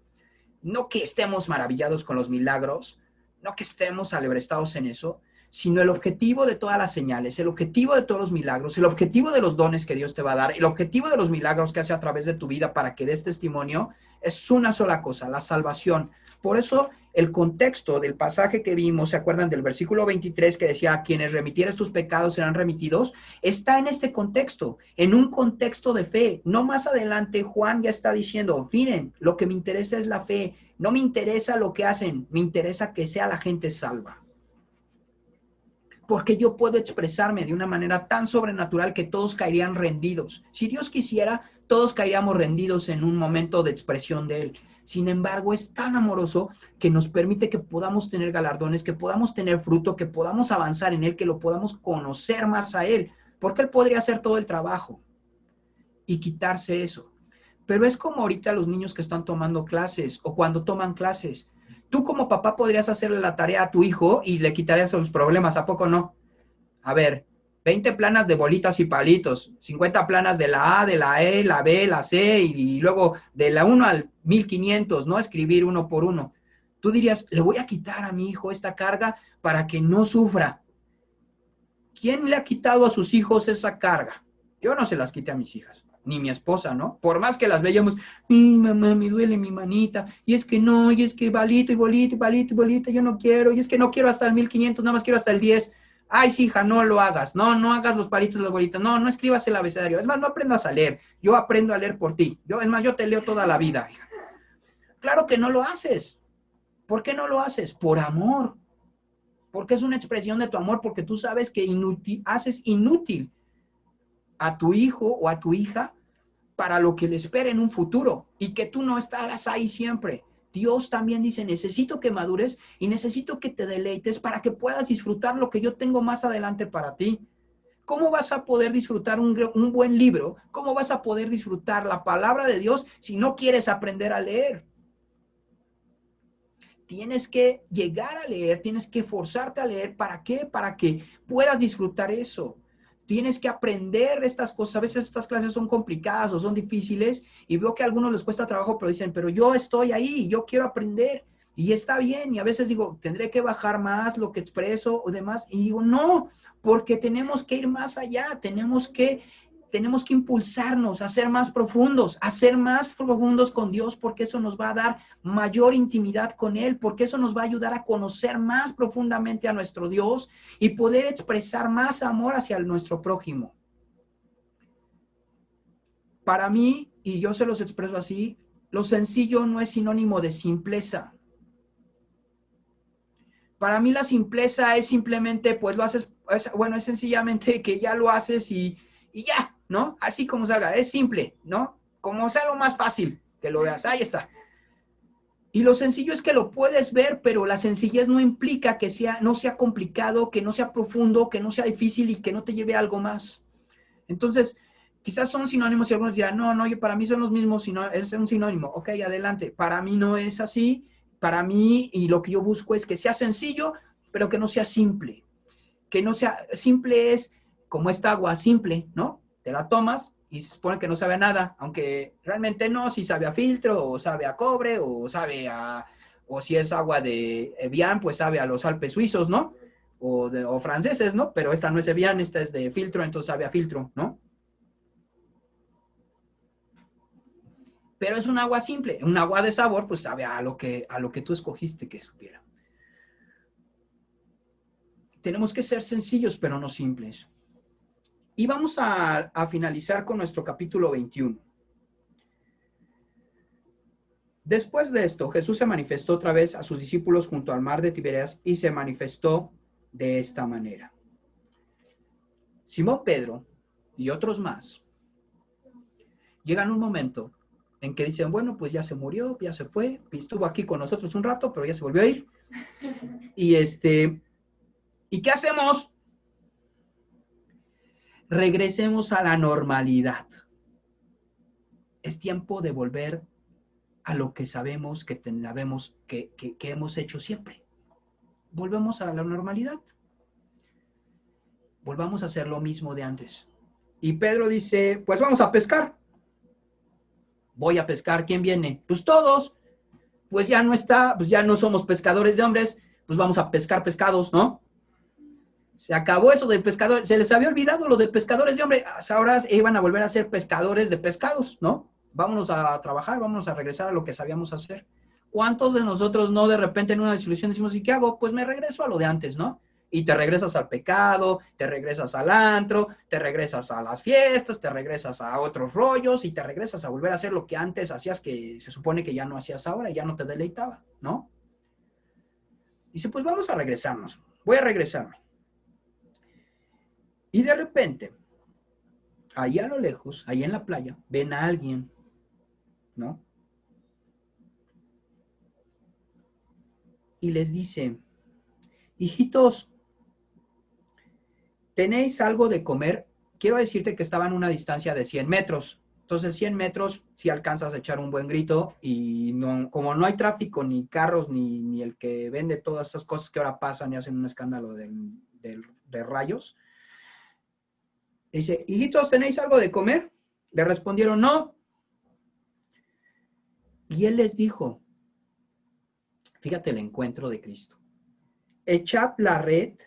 no que estemos maravillados con los milagros, no que estemos alebrestados en eso, sino el objetivo de todas las señales, el objetivo de todos los milagros, el objetivo de los dones que Dios te va a dar, el objetivo de los milagros que hace a través de tu vida para que des testimonio, es una sola cosa, la salvación. Por eso el contexto del pasaje que vimos, ¿se acuerdan del versículo 23 que decía, quienes remitieres tus pecados serán remitidos? Está en este contexto, en un contexto de fe. No más adelante Juan ya está diciendo, miren, lo que me interesa es la fe, no me interesa lo que hacen, me interesa que sea la gente salva. Porque yo puedo expresarme de una manera tan sobrenatural que todos caerían rendidos. Si Dios quisiera, todos caeríamos rendidos en un momento de expresión de Él. Sin embargo, es tan amoroso que nos permite que podamos tener galardones, que podamos tener fruto, que podamos avanzar en Él, que lo podamos conocer más a Él, porque Él podría hacer todo el trabajo y quitarse eso. Pero es como ahorita los niños que están tomando clases o cuando toman clases. Tú como papá podrías hacerle la tarea a tu hijo y le quitarías los problemas, ¿a poco no? A ver, 20 planas de bolitas y palitos, 50 planas de la A, de la E, la B, la C y luego de la 1 al 1500, ¿no? Escribir uno por uno. Tú dirías, le voy a quitar a mi hijo esta carga para que no sufra. ¿Quién le ha quitado a sus hijos esa carga? Yo no se las quité a mis hijas, ni mi esposa, ¿no? Por más que las veíamos, mamá, me duele mi manita, y es que no, y es que balito y bolita, y balito y bolita, yo no quiero, y es que no quiero hasta el 1500, nada más quiero hasta el 10. Ay, sí, hija, no lo hagas, no hagas los palitos y las bolitas, no escribas el abecedario, es más, no aprendas a leer, yo aprendo a leer por ti, yo te leo toda la vida, hija. Claro que no lo haces. ¿Por qué no lo haces? Por amor. Porque es una expresión de tu amor, porque tú sabes que haces inútil a tu hijo o a tu hija para lo que le espera en un futuro y que tú no estarás ahí siempre. Dios también dice, necesito que madures y necesito que te deleites para que puedas disfrutar lo que yo tengo más adelante para ti. ¿Cómo vas a poder disfrutar un buen libro? ¿Cómo vas a poder disfrutar la palabra de Dios si no quieres aprender a leer? Tienes que llegar a leer, tienes que forzarte a leer. ¿Para qué? Para que puedas disfrutar eso. tienes que aprender estas cosas. A veces estas clases son complicadas o son difíciles y veo que a algunos les cuesta trabajo, pero dicen, pero yo estoy ahí, yo quiero aprender y está bien. Y a veces digo, tendré que bajar más lo que expreso o demás. Y digo, no, porque tenemos que ir más allá, tenemos que impulsarnos a ser más profundos con Dios, porque eso nos va a dar mayor intimidad con Él, porque eso nos va a ayudar a conocer más profundamente a nuestro Dios y poder expresar más amor hacia nuestro prójimo. Para mí, y yo se los expreso así, lo sencillo no es sinónimo de simpleza. Para mí la simpleza es simplemente, pues lo haces, es sencillamente que ya lo haces y ya, ¿no? Así como se haga, es simple, ¿no? Como sea lo más fácil, que lo veas, ahí está. Y lo sencillo es que lo puedes ver, pero la sencillez no implica que no sea complicado, que no sea profundo, que no sea difícil y que no te lleve a algo más. Entonces, quizás son sinónimos y algunos dirán, no, para mí son los mismos, es un sinónimo. Ok, adelante. Para mí no es así. Para mí, y lo que yo busco es que sea sencillo, pero que no sea simple. Que no sea simple es como esta agua simple, ¿no? Te la tomas y se supone que no sabe a nada, aunque realmente no, si sabe a filtro, o sabe a cobre, o si es agua de Evian, pues sabe a los Alpes suizos, ¿no? O franceses, ¿no? Pero esta no es Evian, esta es de filtro, entonces sabe a filtro, ¿no? Pero es un agua simple, un agua de sabor, pues sabe a lo que tú escogiste que supiera. Tenemos que ser sencillos, pero no simples. Y vamos a finalizar con nuestro capítulo 21. Después de esto, Jesús se manifestó otra vez a sus discípulos junto al mar de Tiberias y se manifestó de esta manera. Simón Pedro y otros más llegan un momento en que dicen, bueno, pues ya se murió, ya se fue, estuvo aquí con nosotros un rato, pero ya se volvió a ir. ¿Y qué hacemos? Regresemos a la normalidad. Es tiempo de volver a lo que sabemos que hemos hecho siempre. Volvemos a la normalidad. Volvamos a hacer lo mismo de antes. Y Pedro dice, pues vamos a pescar. Voy a pescar, ¿quién viene? Pues todos. Pues ya no está, pues ya no somos pescadores de hombres, pues vamos a pescar pescados, ¿no? Se acabó eso de pescadores, se les había olvidado lo de pescadores de hombres, ahora iban a volver a ser pescadores de pescados, ¿no? Vámonos a trabajar, vámonos a regresar a lo que sabíamos hacer. ¿Cuántos de nosotros no de repente en una desilusión decimos, ¿y qué hago? Pues me regreso a lo de antes, ¿no? Y te regresas al pecado, te regresas al antro, te regresas a las fiestas, te regresas a otros rollos y te regresas a volver a hacer lo que antes hacías, que se supone que ya no hacías ahora y ya no te deleitaba, ¿no? Dice, pues vamos a regresarnos, voy a regresarme. Y de repente, ahí a lo lejos, ahí en la playa, ven a alguien, ¿no? Y les dice, hijitos, ¿tenéis algo de comer? Quiero decirte que estaban a una distancia de 100 metros. Entonces, 100 metros, si alcanzas a echar un buen grito y no, como no hay tráfico, ni carros, ni el que vende todas esas cosas que ahora pasan y hacen un escándalo de rayos. Dice, hijitos, ¿tenéis algo de comer? Le respondieron, no. Y él les dijo, fíjate el encuentro de Cristo. Echad la red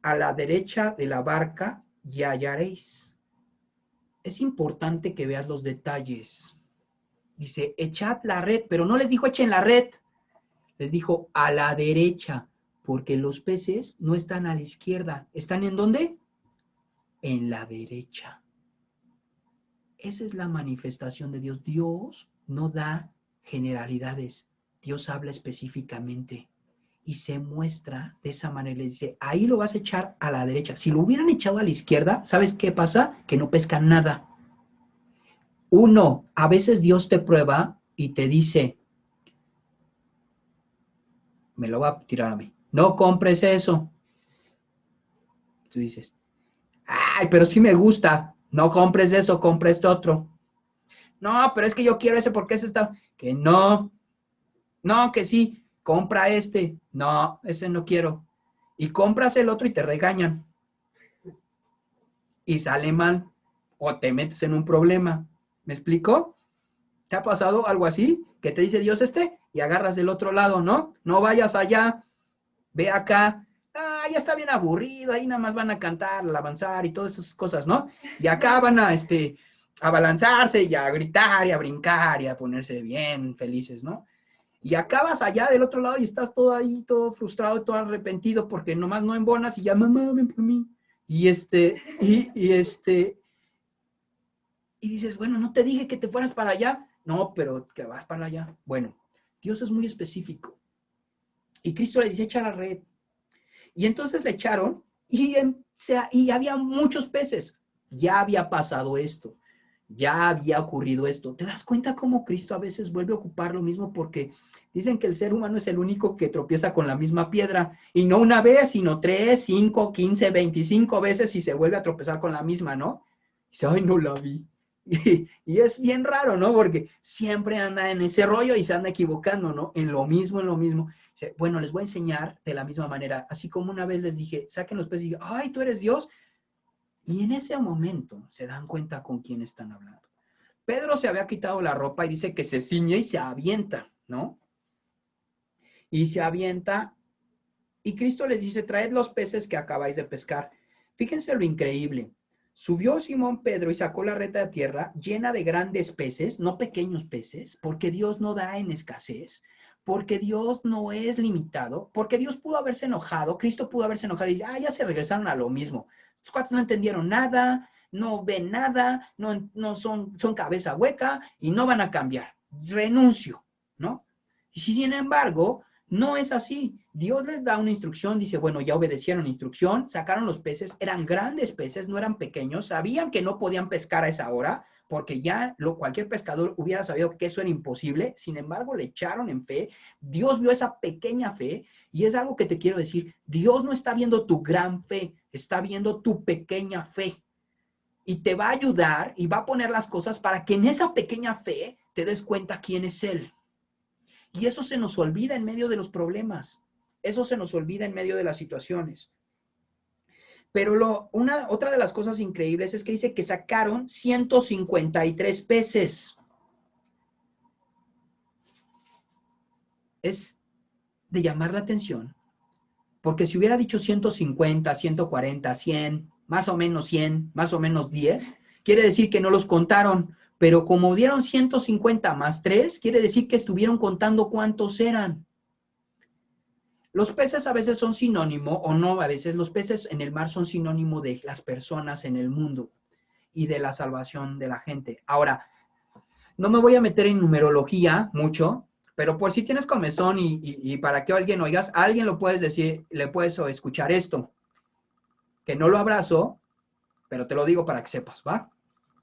a la derecha de la barca y hallaréis. Es importante que veas los detalles. Dice, echad la red, pero no les dijo echen la red. Les dijo a la derecha, porque los peces no están a la izquierda. ¿Están en dónde? En la derecha. Esa es la manifestación de Dios. Dios no da generalidades. Dios habla específicamente y se muestra de esa manera. Le dice, ahí lo vas a echar a la derecha. Si lo hubieran echado a la izquierda, ¿sabes qué pasa? Que no pescan nada. A veces Dios te prueba y te dice, me lo va a tirar a mí, no compres eso. Tú dices, ay, pero sí me gusta, no compres eso, compra este otro. No, pero es que yo quiero ese porque ese está, que no, que sí, compra este, no, ese no quiero. Y compras el otro y te regañan. y sale mal o te metes en un problema. ¿Me explico? ¿Te ha pasado algo así? Que te dice Dios y agarras del otro lado, ¿no? No vayas allá, ve acá. Ah, ya está bien aburrido, ahí nada más van a cantar, al avanzar y todas esas cosas, ¿no? Y acá van a balanzarse y a gritar y a brincar y a ponerse bien felices, ¿no? Y acabas allá del otro lado y estás todo ahí, todo frustrado, todo arrepentido porque nomás no embonas y ya, mamá, ven por mí. Y dices, bueno, no te dije que te fueras para allá. No, pero que vas para allá. Bueno, Dios es muy específico. Y Cristo le dice, echa la red. Y entonces le echaron y había muchos peces. Ya había pasado esto. Ya había ocurrido esto. ¿Te das cuenta cómo Cristo a veces vuelve a ocupar lo mismo? Porque dicen que el ser humano es el único que tropieza con la misma piedra. Y no una vez, sino 3, 5, 15, 25 veces y se vuelve a tropezar con la misma, ¿no? Y dice, ay, no la vi. Y es bien raro, ¿no? Porque siempre anda en ese rollo y se anda equivocando, ¿no? En lo mismo, en lo mismo. Dice, bueno, les voy a enseñar de la misma manera. Así como una vez les dije, saquen los peces y dije, ay, tú eres Dios. Y en ese momento se dan cuenta con quién están hablando. Pedro se había quitado la ropa y dice que se ciñe y se avienta, ¿no? Y se avienta y Cristo les dice, traed los peces que acabáis de pescar. Fíjense lo increíble. Subió Simón Pedro y sacó la red de tierra llena de grandes peces, no pequeños peces, porque Dios no da en escasez, porque Dios no es limitado, porque Dios pudo haberse enojado, Cristo pudo haberse enojado y decir, ya se regresaron a lo mismo. Estos cuates no entendieron nada, no ven nada, no son cabeza hueca y no van a cambiar. Renuncio, ¿no? Y sin embargo, no es así. Dios les da una instrucción, dice, bueno, ya obedecieron la instrucción, sacaron los peces, eran grandes peces, no eran pequeños, sabían que no podían pescar a esa hora, porque ya cualquier pescador hubiera sabido que eso era imposible, sin embargo, le echaron en fe, Dios vio esa pequeña fe, y es algo que te quiero decir, Dios no está viendo tu gran fe, está viendo tu pequeña fe, y te va a ayudar y va a poner las cosas para que en esa pequeña fe te des cuenta quién es Él. Y eso se nos olvida en medio de los problemas. Eso se nos olvida en medio de las situaciones. Pero otra de las cosas increíbles es que dice que sacaron 153 peces. Es de llamar la atención, porque si hubiera dicho 150, 140, 100, más o menos 100, más o menos 10, quiere decir que no los contaron, pero como dieron 150 más 3, quiere decir que estuvieron contando cuántos eran. Los peces a veces son sinónimo, o no, a veces los peces en el mar son sinónimo de las personas en el mundo y de la salvación de la gente. Ahora, no me voy a meter en numerología mucho, pero por si tienes comezón y para que alguien oigas, a alguien lo puedes decir, le puedes escuchar esto, que no lo abrazo, pero te lo digo para que sepas, ¿va?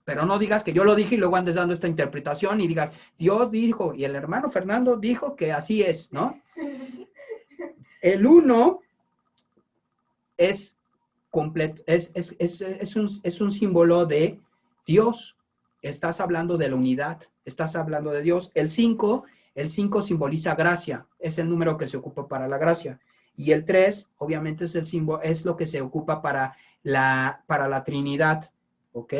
Pero no digas que yo lo dije y luego andes dando esta interpretación y digas, Dios dijo y el hermano Fernando dijo que así es, ¿no? El 1 es completo, es un símbolo de Dios. Estás hablando de la unidad, estás hablando de Dios. El 5 simboliza gracia, es el número que se ocupa para la gracia. Y el 3, obviamente, es el símbolo, es lo que se ocupa para la Trinidad, ¿ok?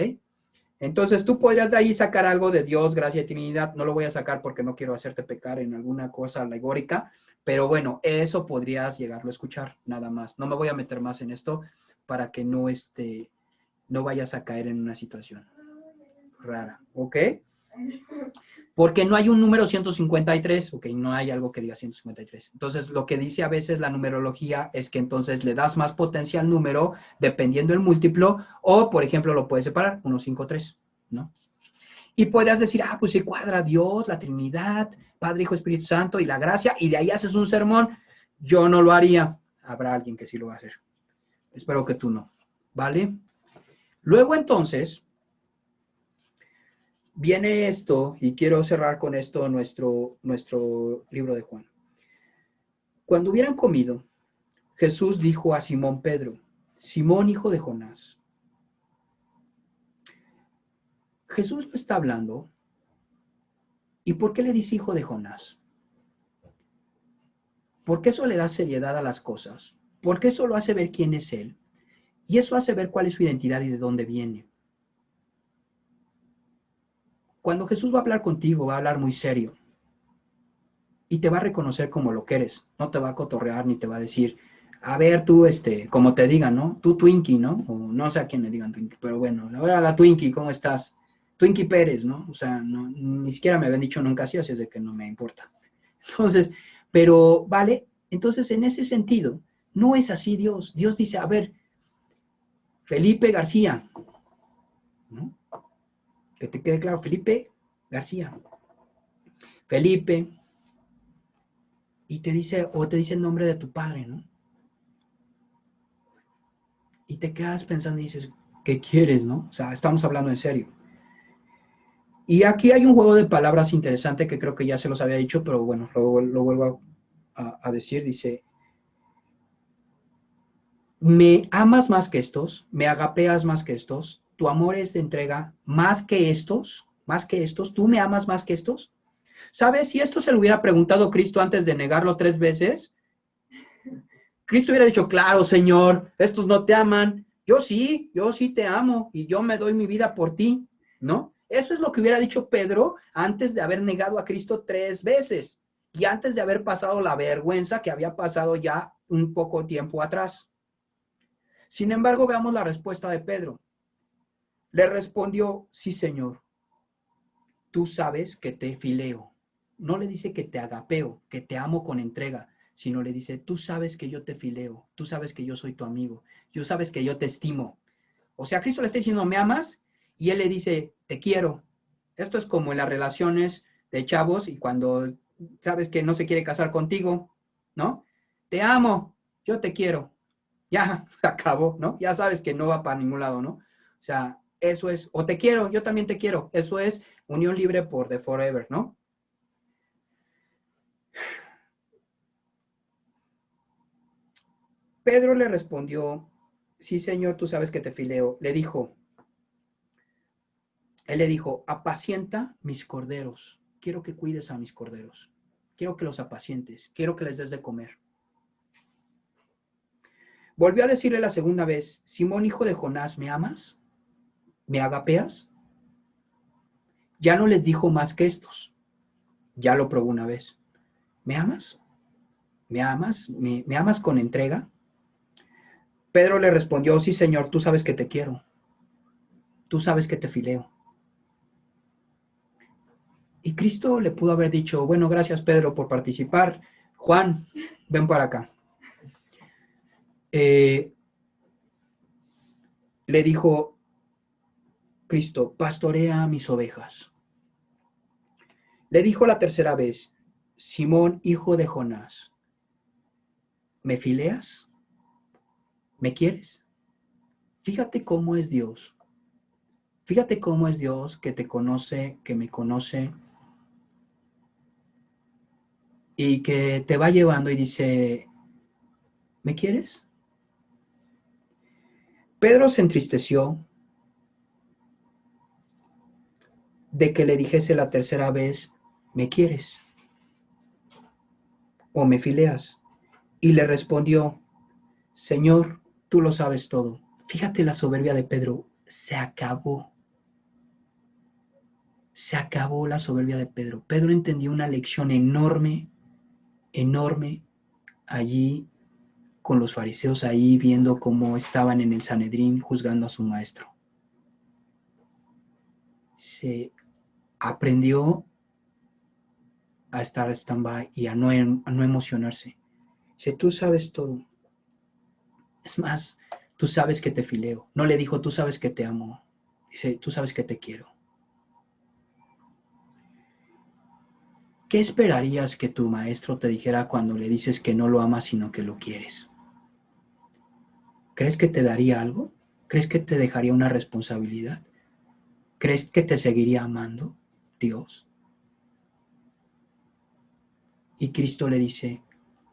Entonces tú podrías de ahí sacar algo de Dios, gracia y Trinidad. No lo voy a sacar porque no quiero hacerte pecar en alguna cosa alegórica, pero bueno, eso podrías llegarlo a escuchar, nada más. No me voy a meter más en esto para que no vayas a caer en una situación rara, ¿ok? Porque no hay un número 153, ok, no hay algo que diga 153. Entonces, lo que dice a veces la numerología es que entonces le das más potencia al número dependiendo del múltiplo, o, por ejemplo, lo puedes separar, 1, 5, 3, ¿no? Y podrías decir, pues se cuadra Dios, la Trinidad, Padre, Hijo, Espíritu Santo y la gracia, y de ahí haces un sermón. Yo no lo haría. Habrá alguien que sí lo va a hacer. Espero que tú no, ¿vale? Luego entonces, viene esto, y quiero cerrar con esto nuestro libro de Juan. Cuando hubieran comido, Jesús dijo a Simón Pedro, Simón, hijo de Jonás. Jesús no está hablando. ¿Y por qué le dice hijo de Jonás? Porque eso le da seriedad a las cosas. Porque eso lo hace ver quién es él. Y eso hace ver cuál es su identidad y de dónde viene. Cuando Jesús va a hablar contigo, va a hablar muy serio. Y te va a reconocer como lo que eres. No te va a cotorrear ni te va a decir, a ver tú, como te digan, ¿no? Tú Twinkie, ¿no? O no sé a quién le digan Twinkie, pero bueno, ahora la Twinkie, ¿cómo estás? Twinkie Pérez, ¿no? O sea, no, ni siquiera me habían dicho nunca así, así es de que no me importa. Entonces, pero, ¿vale? Entonces, en ese sentido, no es así Dios. Dios dice, a ver, Felipe García, ¿no? Que te quede claro, Felipe García. Felipe, y te dice, o te dice el nombre de tu padre, ¿no? Y te quedas pensando y dices, ¿qué quieres, no? O sea, estamos hablando en serio. Y aquí hay un juego de palabras interesante que creo que ya se los había dicho, pero bueno, lo vuelvo a decir. Dice, me amas más que estos, me agapeas más que estos, tu amor es de entrega más que estos, tú me amas más que estos. ¿Sabes? Si esto se lo hubiera preguntado Cristo antes de negarlo 3 veces, Cristo hubiera dicho, claro, Señor, estos no te aman. Yo sí te amo y yo me doy mi vida por ti, ¿no? Eso es lo que hubiera dicho Pedro antes de haber negado a Cristo 3 veces y antes de haber pasado la vergüenza que había pasado ya un poco tiempo atrás. Sin embargo, veamos la respuesta de Pedro. Le respondió, sí, Señor, tú sabes que te fileo. No le dice que te agapeo, que te amo con entrega, sino le dice, tú sabes que yo te fileo, tú sabes que yo soy tu amigo, tú sabes que yo te estimo. O sea, Cristo le está diciendo, ¿me amas? Y él le dice, te quiero. Esto es como en las relaciones de chavos y cuando sabes que no se quiere casar contigo, ¿no? Te amo, yo te quiero. Ya, se acabó, ¿no? Ya sabes que no va para ningún lado, ¿no? O sea, eso es, o te quiero, yo también te quiero. Eso es unión libre por the forever, ¿no? Pedro le respondió, sí, Señor, tú sabes que te fileo. Él le dijo, apacienta mis corderos. Quiero que cuides a mis corderos. Quiero que los apacientes. Quiero que les des de comer. Volvió a decirle la segunda vez, Simón, hijo de Jonás, ¿me amas? ¿Me agapeas? Ya no les dijo más que estos. Ya lo probó una vez. ¿Me amas? ¿Me amas? ¿Me amas con entrega? Pedro le respondió, sí, Señor, tú sabes que te quiero. Tú sabes que te fileo. Y Cristo le pudo haber dicho, bueno, gracias Pedro por participar. Juan, ven para acá. Le dijo Cristo, pastorea mis ovejas. Le dijo la tercera vez, Simón, hijo de Jonás, ¿me fileas? ¿Me quieres? Fíjate cómo es Dios. Fíjate cómo es Dios que te conoce, que me conoce y que te va llevando y dice, ¿me quieres? Pedro se entristeció de que le dijese la tercera vez, ¿me quieres? ¿O me fileas? Y le respondió, Señor, tú lo sabes todo. Fíjate la soberbia de Pedro, se acabó. Se acabó la soberbia de Pedro. Pedro entendió una lección enorme, enorme, allí con los fariseos, ahí viendo cómo estaban en el Sanedrín juzgando a su maestro. Se aprendió a estar stand-by y a no emocionarse. Dice, tú sabes todo. Es más, tú sabes que te fileo. No le dijo, tú sabes que te amo. Dice, tú sabes que te quiero. ¿Qué esperarías que tu maestro te dijera cuando le dices que no lo amas, sino que lo quieres? ¿Crees que te daría algo? ¿Crees que te dejaría una responsabilidad? ¿Crees que te seguiría amando Dios? Y Cristo le dice,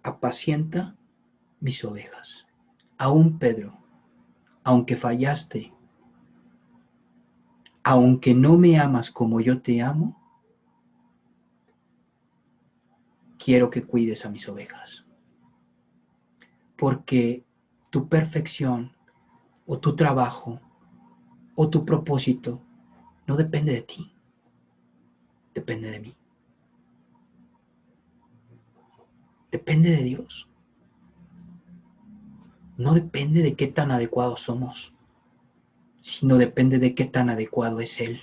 apacienta mis ovejas. Aún Pedro, aunque fallaste, aunque no me amas como yo te amo, quiero que cuides a mis ovejas. Porque tu perfección o tu trabajo, o tu propósito, no depende de ti, depende de mí. Depende de Dios. No depende de qué tan adecuados somos, sino depende de qué tan adecuado es Él.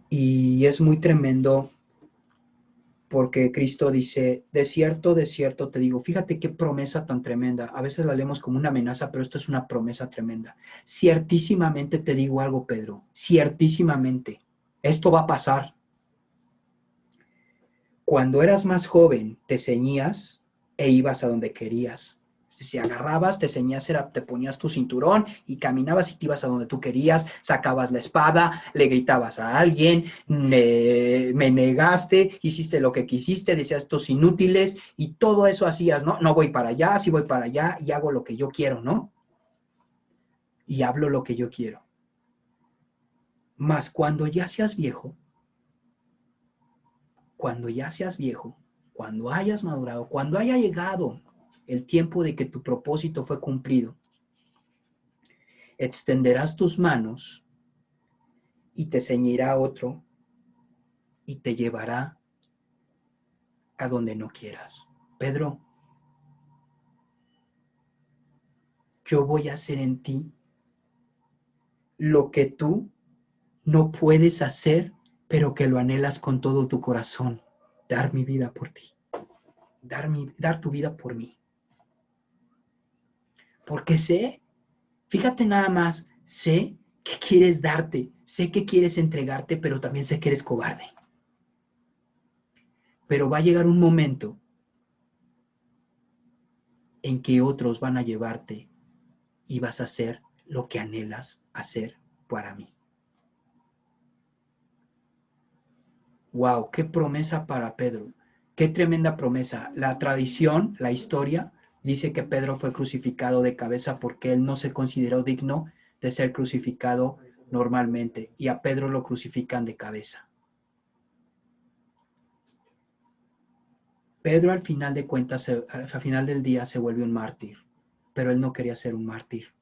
Y es muy tremendo porque Cristo dice, de cierto te digo, fíjate qué promesa tan tremenda. A veces la leemos como una amenaza, pero esto es una promesa tremenda. Ciertísimamente te digo algo, Pedro, ciertísimamente, esto va a pasar. Cuando eras más joven, te ceñías e ibas a donde querías. Si agarrabas, te ceñías, te ponías tu cinturón y caminabas y te ibas a donde tú querías, sacabas la espada, le gritabas a alguien, me negaste, hiciste lo que quisiste, decías estos inútiles y todo eso hacías, ¿no? No voy para allá, sí voy para allá y hago lo que yo quiero, ¿no? Y hablo lo que yo quiero. Mas cuando ya seas viejo, cuando hayas madurado, cuando haya llegado el tiempo de que tu propósito fue cumplido, extenderás tus manos y te ceñirá otro y te llevará a donde no quieras. Pedro, yo voy a hacer en ti lo que tú no puedes hacer, pero que lo anhelas con todo tu corazón. Dar mi vida por ti. Dar tu vida por mí. Porque sé, fíjate nada más, sé que quieres darte, sé que quieres entregarte, pero también sé que eres cobarde. Pero va a llegar un momento en que otros van a llevarte y vas a hacer lo que anhelas hacer para mí. ¡Wow! ¡Qué promesa para Pedro! ¡Qué tremenda promesa! La tradición, la historia, dice que Pedro fue crucificado de cabeza porque él no se consideró digno de ser crucificado normalmente y a Pedro lo crucifican de cabeza. Pedro al final de cuentas, al final del día se vuelve un mártir, pero él no quería ser un mártir.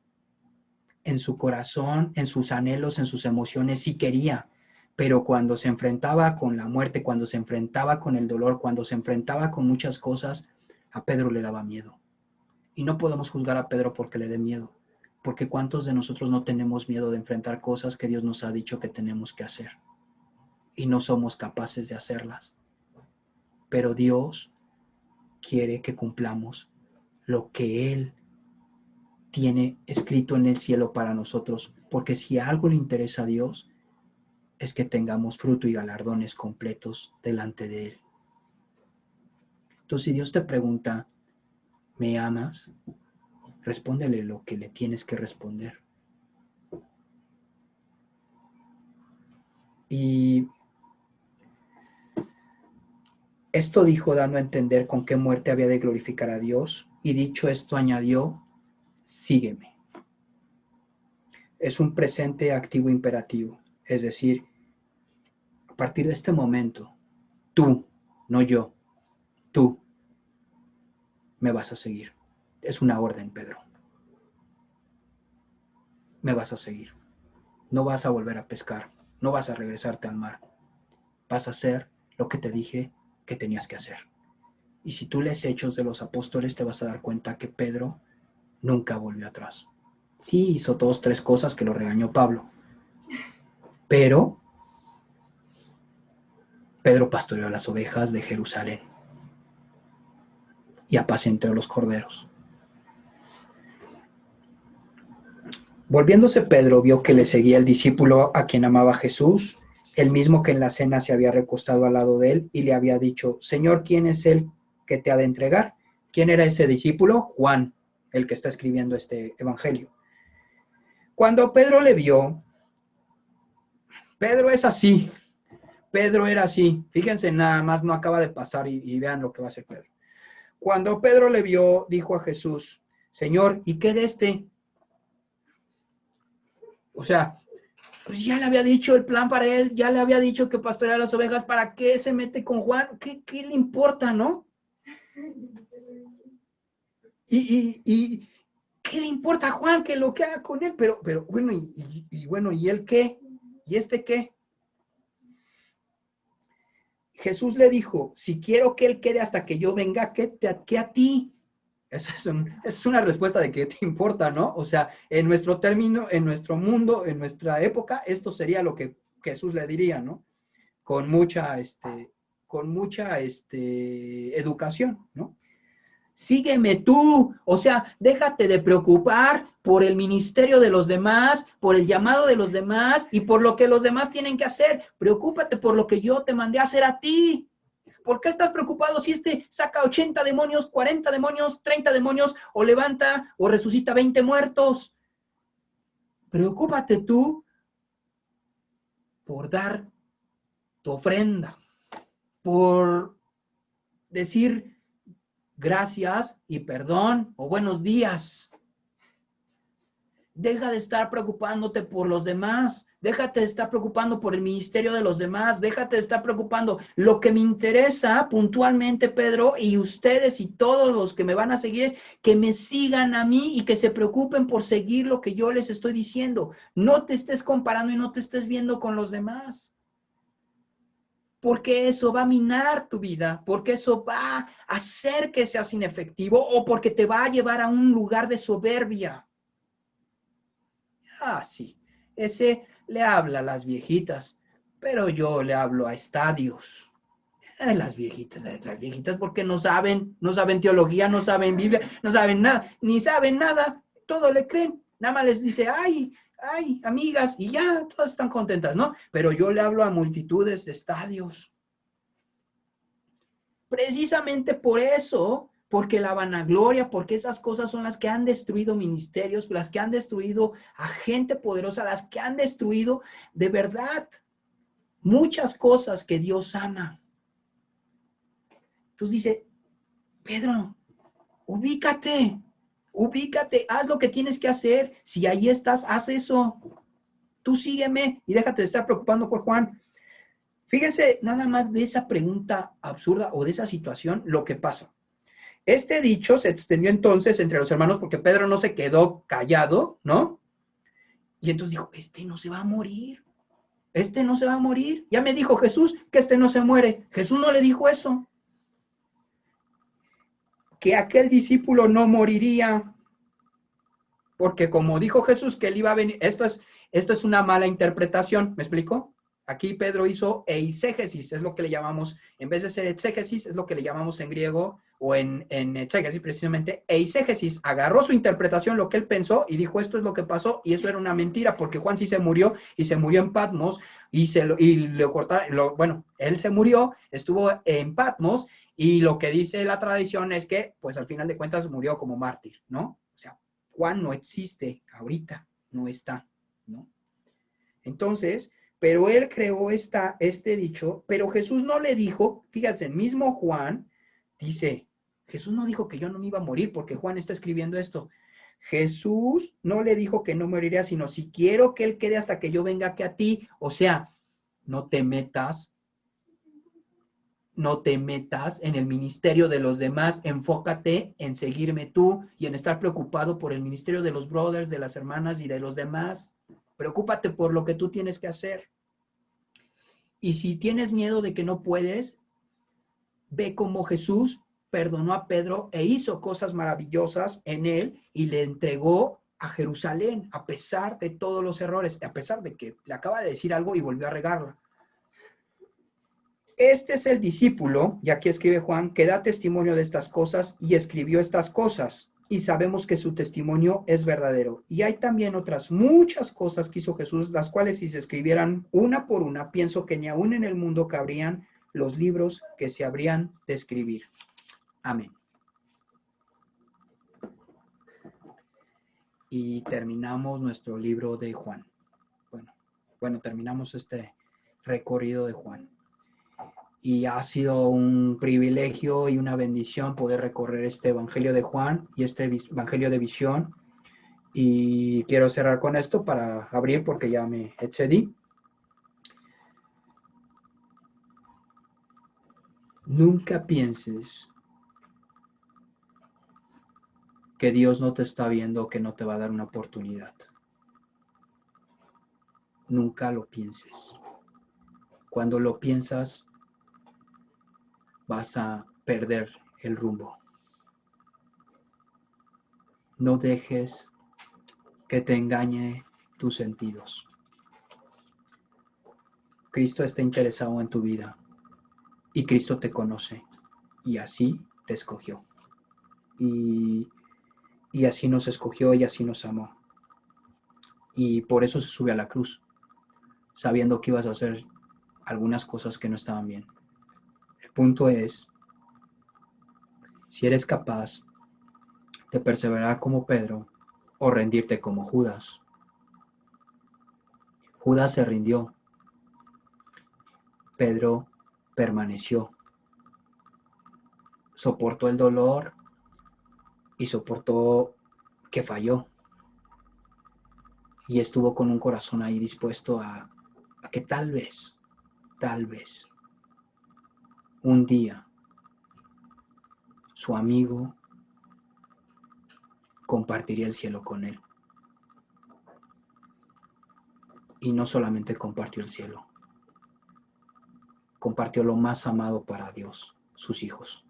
En su corazón, en sus anhelos, en sus emociones, sí quería, pero cuando se enfrentaba con la muerte, cuando se enfrentaba con el dolor, cuando se enfrentaba con muchas cosas, a Pedro le daba miedo. Y no podemos juzgar a Pedro porque le dé miedo, porque ¿cuántos de nosotros no tenemos miedo de enfrentar cosas que Dios nos ha dicho que tenemos que hacer? Y no somos capaces de hacerlas. Pero Dios quiere que cumplamos lo que Él tiene escrito en el cielo para nosotros, porque si algo le interesa a Dios, es que tengamos fruto y galardones completos delante de Él. Entonces, si Dios te pregunta, ¿me amas? Respóndele lo que le tienes que responder. Y esto dijo dando a entender con qué muerte había de glorificar a Dios, y dicho esto añadió, sígueme. Es un presente activo imperativo, es decir, a partir de este momento, tú, no yo, tú me vas a seguir. Es una orden, Pedro. Me vas a seguir. No vas a volver a pescar, no vas a regresarte al mar. Vas a hacer lo que te dije que tenías que hacer. Y si tú lees Hechos de los Apóstoles, te vas a dar cuenta que Pedro nunca volvió atrás. Sí, hizo 2, 3 cosas que lo regañó Pablo, pero Pedro pastoreó las ovejas de Jerusalén y apacentó los corderos. Volviéndose Pedro, vio que le seguía el discípulo a quien amaba Jesús, el mismo que en la cena se había recostado al lado de él y le había dicho, Señor, ¿quién es el que te ha de entregar? ¿Quién era ese discípulo? Juan, el que está escribiendo este evangelio. Cuando Pedro le vio, Pedro es así, Pedro era así, fíjense nada más, no acaba de pasar y vean lo que va a hacer Pedro. Cuando Pedro le vio, dijo a Jesús, Señor, ¿y qué de este? O sea, pues ya le había dicho el plan para él, ya le había dicho que pastoreara las ovejas, ¿para qué se mete con Juan? ¿Qué le importa, no? Y ¿qué le importa a Juan que lo que haga con él? Pero bueno, bueno, ¿y él qué? ¿Y este qué? Jesús le dijo, si quiero que él quede hasta que yo venga, ¿qué a ti? Esa es una respuesta de qué te importa, ¿no? O sea, en nuestro término, en nuestro mundo, en nuestra época, esto sería lo que Jesús le diría, ¿no? Con mucha, educación, ¿no? Sígueme tú, o sea, déjate de preocupar por el ministerio de los demás, por el llamado de los demás y por lo que los demás tienen que hacer. Preocúpate por lo que yo te mandé a hacer a ti. ¿Por qué estás preocupado si este saca 80 demonios, 40 demonios, 30 demonios o levanta o resucita 20 muertos? Preocúpate tú por dar tu ofrenda, por decir gracias y perdón o buenos días. Deja de estar preocupándote por los demás. Déjate de estar preocupando por el ministerio de los demás. Déjate de estar preocupando. Lo que me interesa puntualmente, Pedro, y ustedes y todos los que me van a seguir es que me sigan a mí y que se preocupen por seguir lo que yo les estoy diciendo. No te estés comparando y no te estés viendo con los demás. Porque eso va a minar tu vida, porque eso va a hacer que seas inefectivo o porque te va a llevar a un lugar de soberbia. Ah, sí, ese le habla a las viejitas, pero yo le hablo a estadios. Las viejitas porque no saben teología, no saben Biblia, no saben nada, ni saben nada, todo le creen. Nada más les dice, ay, ay, amigas, y ya, todas están contentas, ¿no? Pero yo le hablo a multitudes de estadios. Precisamente por eso, porque la vanagloria, porque esas cosas son las que han destruido ministerios, las que han destruido a gente poderosa, las que han destruido de verdad muchas cosas que Dios ama. Entonces dice, Pedro, ubícate, haz lo que tienes que hacer. Si ahí estás, haz eso. Tú sígueme y déjate de estar preocupando por Juan. Fíjense nada más de esa pregunta absurda o de esa situación, lo que pasa. Este dicho se extendió entonces entre los hermanos porque Pedro no se quedó callado, ¿no? Y entonces dijo, este no se va a morir, este no se va a morir. Ya me dijo Jesús que este no se muere. Jesús no le dijo eso, que aquel discípulo no moriría, porque como dijo Jesús que él iba a venir, esto es una mala interpretación, ¿me explico? Aquí Pedro hizo eisegesis, es lo que le llamamos, en vez de ser exégesis, es lo que le llamamos en griego, o en exégesis precisamente, eisegesis, agarró su interpretación, lo que él pensó, y dijo, esto es lo que pasó, y eso era una mentira, porque Juan sí se murió, y se murió en Patmos, y le cortaron, bueno, él se murió, estuvo en Patmos, y lo que dice la tradición es que, pues al final de cuentas, murió como mártir, ¿no? O sea, Juan no existe ahorita, no está, ¿no? Entonces, pero él creó este dicho, pero Jesús no le dijo, fíjate, el mismo Juan dice, Jesús no dijo que yo no me iba a morir porque Juan está escribiendo esto. Jesús no le dijo que no moriría, sino si quiero que él quede hasta que yo venga aquí a ti. O sea, no te metas en el ministerio de los demás, enfócate en seguirme tú y en estar preocupado por el ministerio de los brothers, de las hermanas y de los demás. Preocúpate por lo que tú tienes que hacer. Y si tienes miedo de que no puedes, ve cómo Jesús perdonó a Pedro e hizo cosas maravillosas en él y le entregó a Jerusalén a pesar de todos los errores, a pesar de que le acaba de decir algo y volvió a regarla. Este es el discípulo, y aquí escribe Juan, que da testimonio de estas cosas y escribió estas cosas. Y sabemos que su testimonio es verdadero. Y hay también otras muchas cosas que hizo Jesús, las cuales si se escribieran una por una, pienso que ni aún en el mundo cabrían los libros que se habrían de escribir. Amén. Y terminamos nuestro libro de Juan. Bueno, terminamos este recorrido de Juan. Y ha sido un privilegio y una bendición poder recorrer este Evangelio de Juan y este Evangelio de visión. Y quiero cerrar con esto para abrir porque ya me excedí. Nunca pienses que Dios no te está viendo, que no te va a dar una oportunidad. Nunca lo pienses. Cuando lo piensas, vas a perder el rumbo. No dejes que te engañe tus sentidos. Cristo está interesado en tu vida y Cristo te conoce y así te escogió. Y así nos escogió y así nos amó. Y por eso se sube a la cruz, sabiendo que ibas a hacer algunas cosas que no estaban bien. El punto es, si eres capaz de perseverar como Pedro o rendirte como Judas. Judas se rindió, Pedro permaneció, soportó el dolor y soportó que falló y estuvo con un corazón ahí dispuesto a que tal vez, un día su amigo compartiría el cielo con él. Y no solamente compartió el cielo, compartió lo más amado para Dios, sus hijos.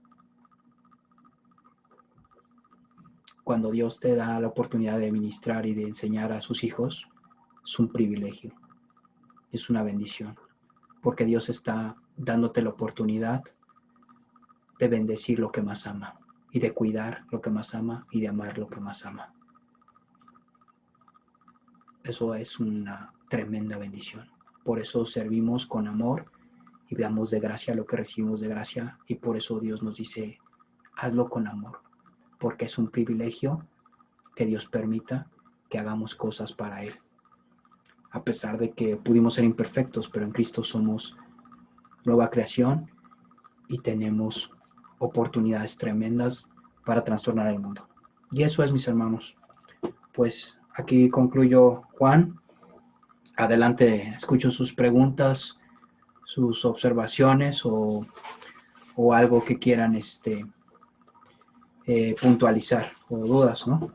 Cuando Dios te da la oportunidad de ministrar y de enseñar a sus hijos, es un privilegio, es una bendición, porque Dios está dándote la oportunidad de bendecir lo que más ama, y de cuidar lo que más ama, y de amar lo que más ama. Eso es una tremenda bendición. Por eso servimos con amor y damos de gracia lo que recibimos de gracia, y por eso Dios nos dice, hazlo con amor, porque es un privilegio que Dios permita que hagamos cosas para Él. A pesar de que pudimos ser imperfectos, pero en Cristo somos nueva creación y tenemos oportunidades tremendas para trastornar el mundo. Y eso es, mis hermanos. Pues aquí concluyo, Juan. Adelante, escucho sus preguntas, sus observaciones o algo que quieran puntualizar o dudas, ¿no?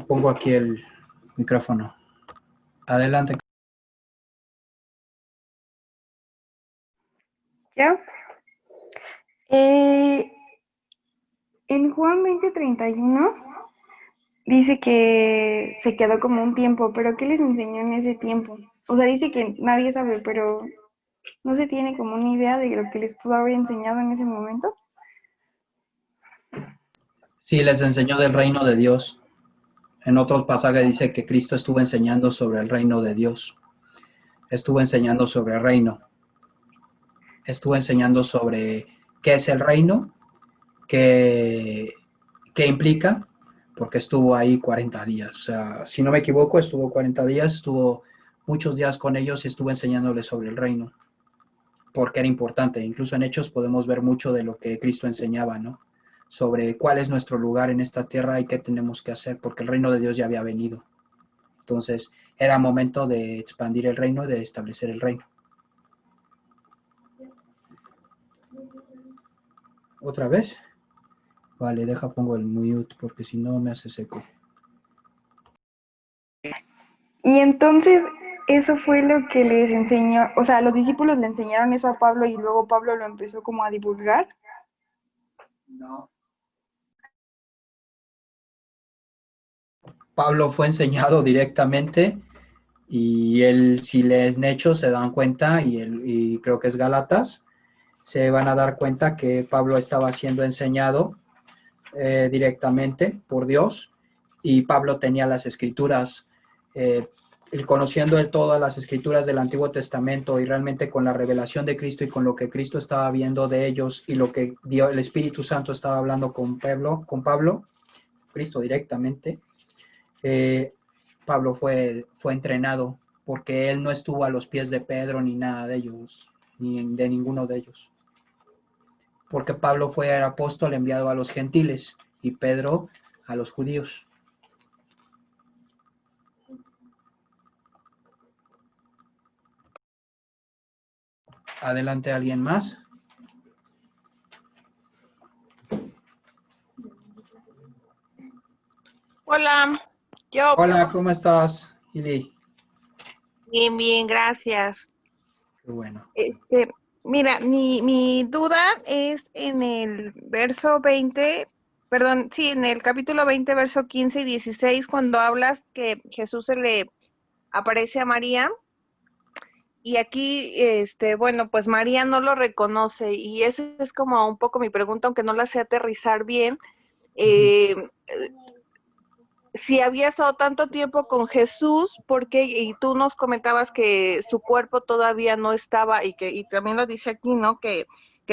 Pongo aquí el micrófono. Adelante. ¿Ya? En Juan 20:31 dice que se quedó como un tiempo, pero ¿qué les enseñó en ese tiempo? O sea, dice que nadie sabe, pero no se tiene como una idea de lo que les pudo haber enseñado en ese momento. Sí, les enseñó del reino de Dios. En otros pasajes dice que Cristo estuvo enseñando sobre el reino de Dios. Estuvo enseñando sobre el reino. Estuvo enseñando sobre qué es el reino, qué implica, porque estuvo ahí 40 días. O sea, si no me equivoco, estuvo 40 días, estuvo muchos días con ellos y estuvo enseñándoles sobre el reino, porque era importante. Incluso en Hechos podemos ver mucho de lo que Cristo enseñaba, ¿no? Sobre cuál es nuestro lugar en esta tierra y qué tenemos que hacer, porque el reino de Dios ya había venido. Entonces, era momento de expandir el reino y de establecer el reino. ¿Otra vez? Vale, pongo el mute porque si no me hace seco. Y entonces eso fue lo que les enseñó, o sea, los discípulos le enseñaron eso a Pablo y luego Pablo lo empezó como a divulgar. No. Pablo fue enseñado directamente y él, si leen Hechos, se dan cuenta, y creo que es Gálatas, se van a dar cuenta que Pablo estaba siendo enseñado directamente por Dios, y Pablo tenía las escrituras, conociendo él todas las escrituras del Antiguo Testamento, y realmente con la revelación de Cristo y con lo que Cristo estaba viendo de ellos y lo que Dios, el Espíritu Santo estaba hablando con Pablo, Cristo directamente, Pablo fue entrenado, porque él no estuvo a los pies de Pedro ni nada de ellos, ni de ninguno de ellos. Porque Pablo fue el apóstol enviado a los gentiles y Pedro a los judíos. Adelante, ¿alguien más? Hola, yo. Hola, ¿cómo estás, Ili? Bien, bien, gracias. Qué bueno. Mira, mi duda es en el verso 20, perdón, sí, en el capítulo 20, verso 15 y 16, cuando hablas que Jesús se le aparece a María, y aquí, bueno, pues María no lo reconoce, y esa es como un poco mi pregunta, aunque no la sé aterrizar bien. Eh, si había estado tanto tiempo con Jesús, porque, y tú nos comentabas que su cuerpo todavía no estaba, y también lo dice aquí, ¿no? Que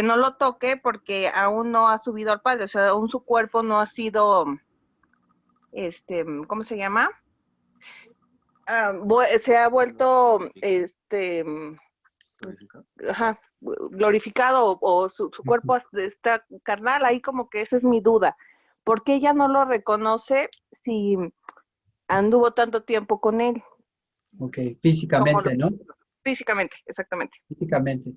no lo toque porque aún no ha subido al Padre, o sea, aún su cuerpo no ha sido, ¿cómo se llama? Se ha vuelto, ajá, glorificado, o su cuerpo está carnal, ahí como que esa es mi duda. ¿Por qué ella no lo reconoce si anduvo tanto tiempo con él? Ok, Como físicamente, ¿no? físicamente, exactamente. Físicamente.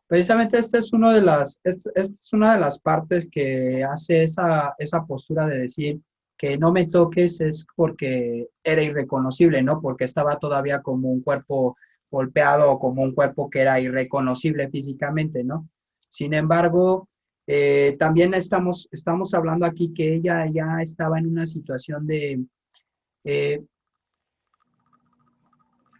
Precisamente esta es una de las partes que hace esa postura de decir que no me toques es porque era irreconocible, ¿no? Porque estaba todavía como un cuerpo golpeado o como un cuerpo que era irreconocible físicamente, ¿no? Sin embargo, también estamos hablando aquí que ella ya estaba en una situación de, eh,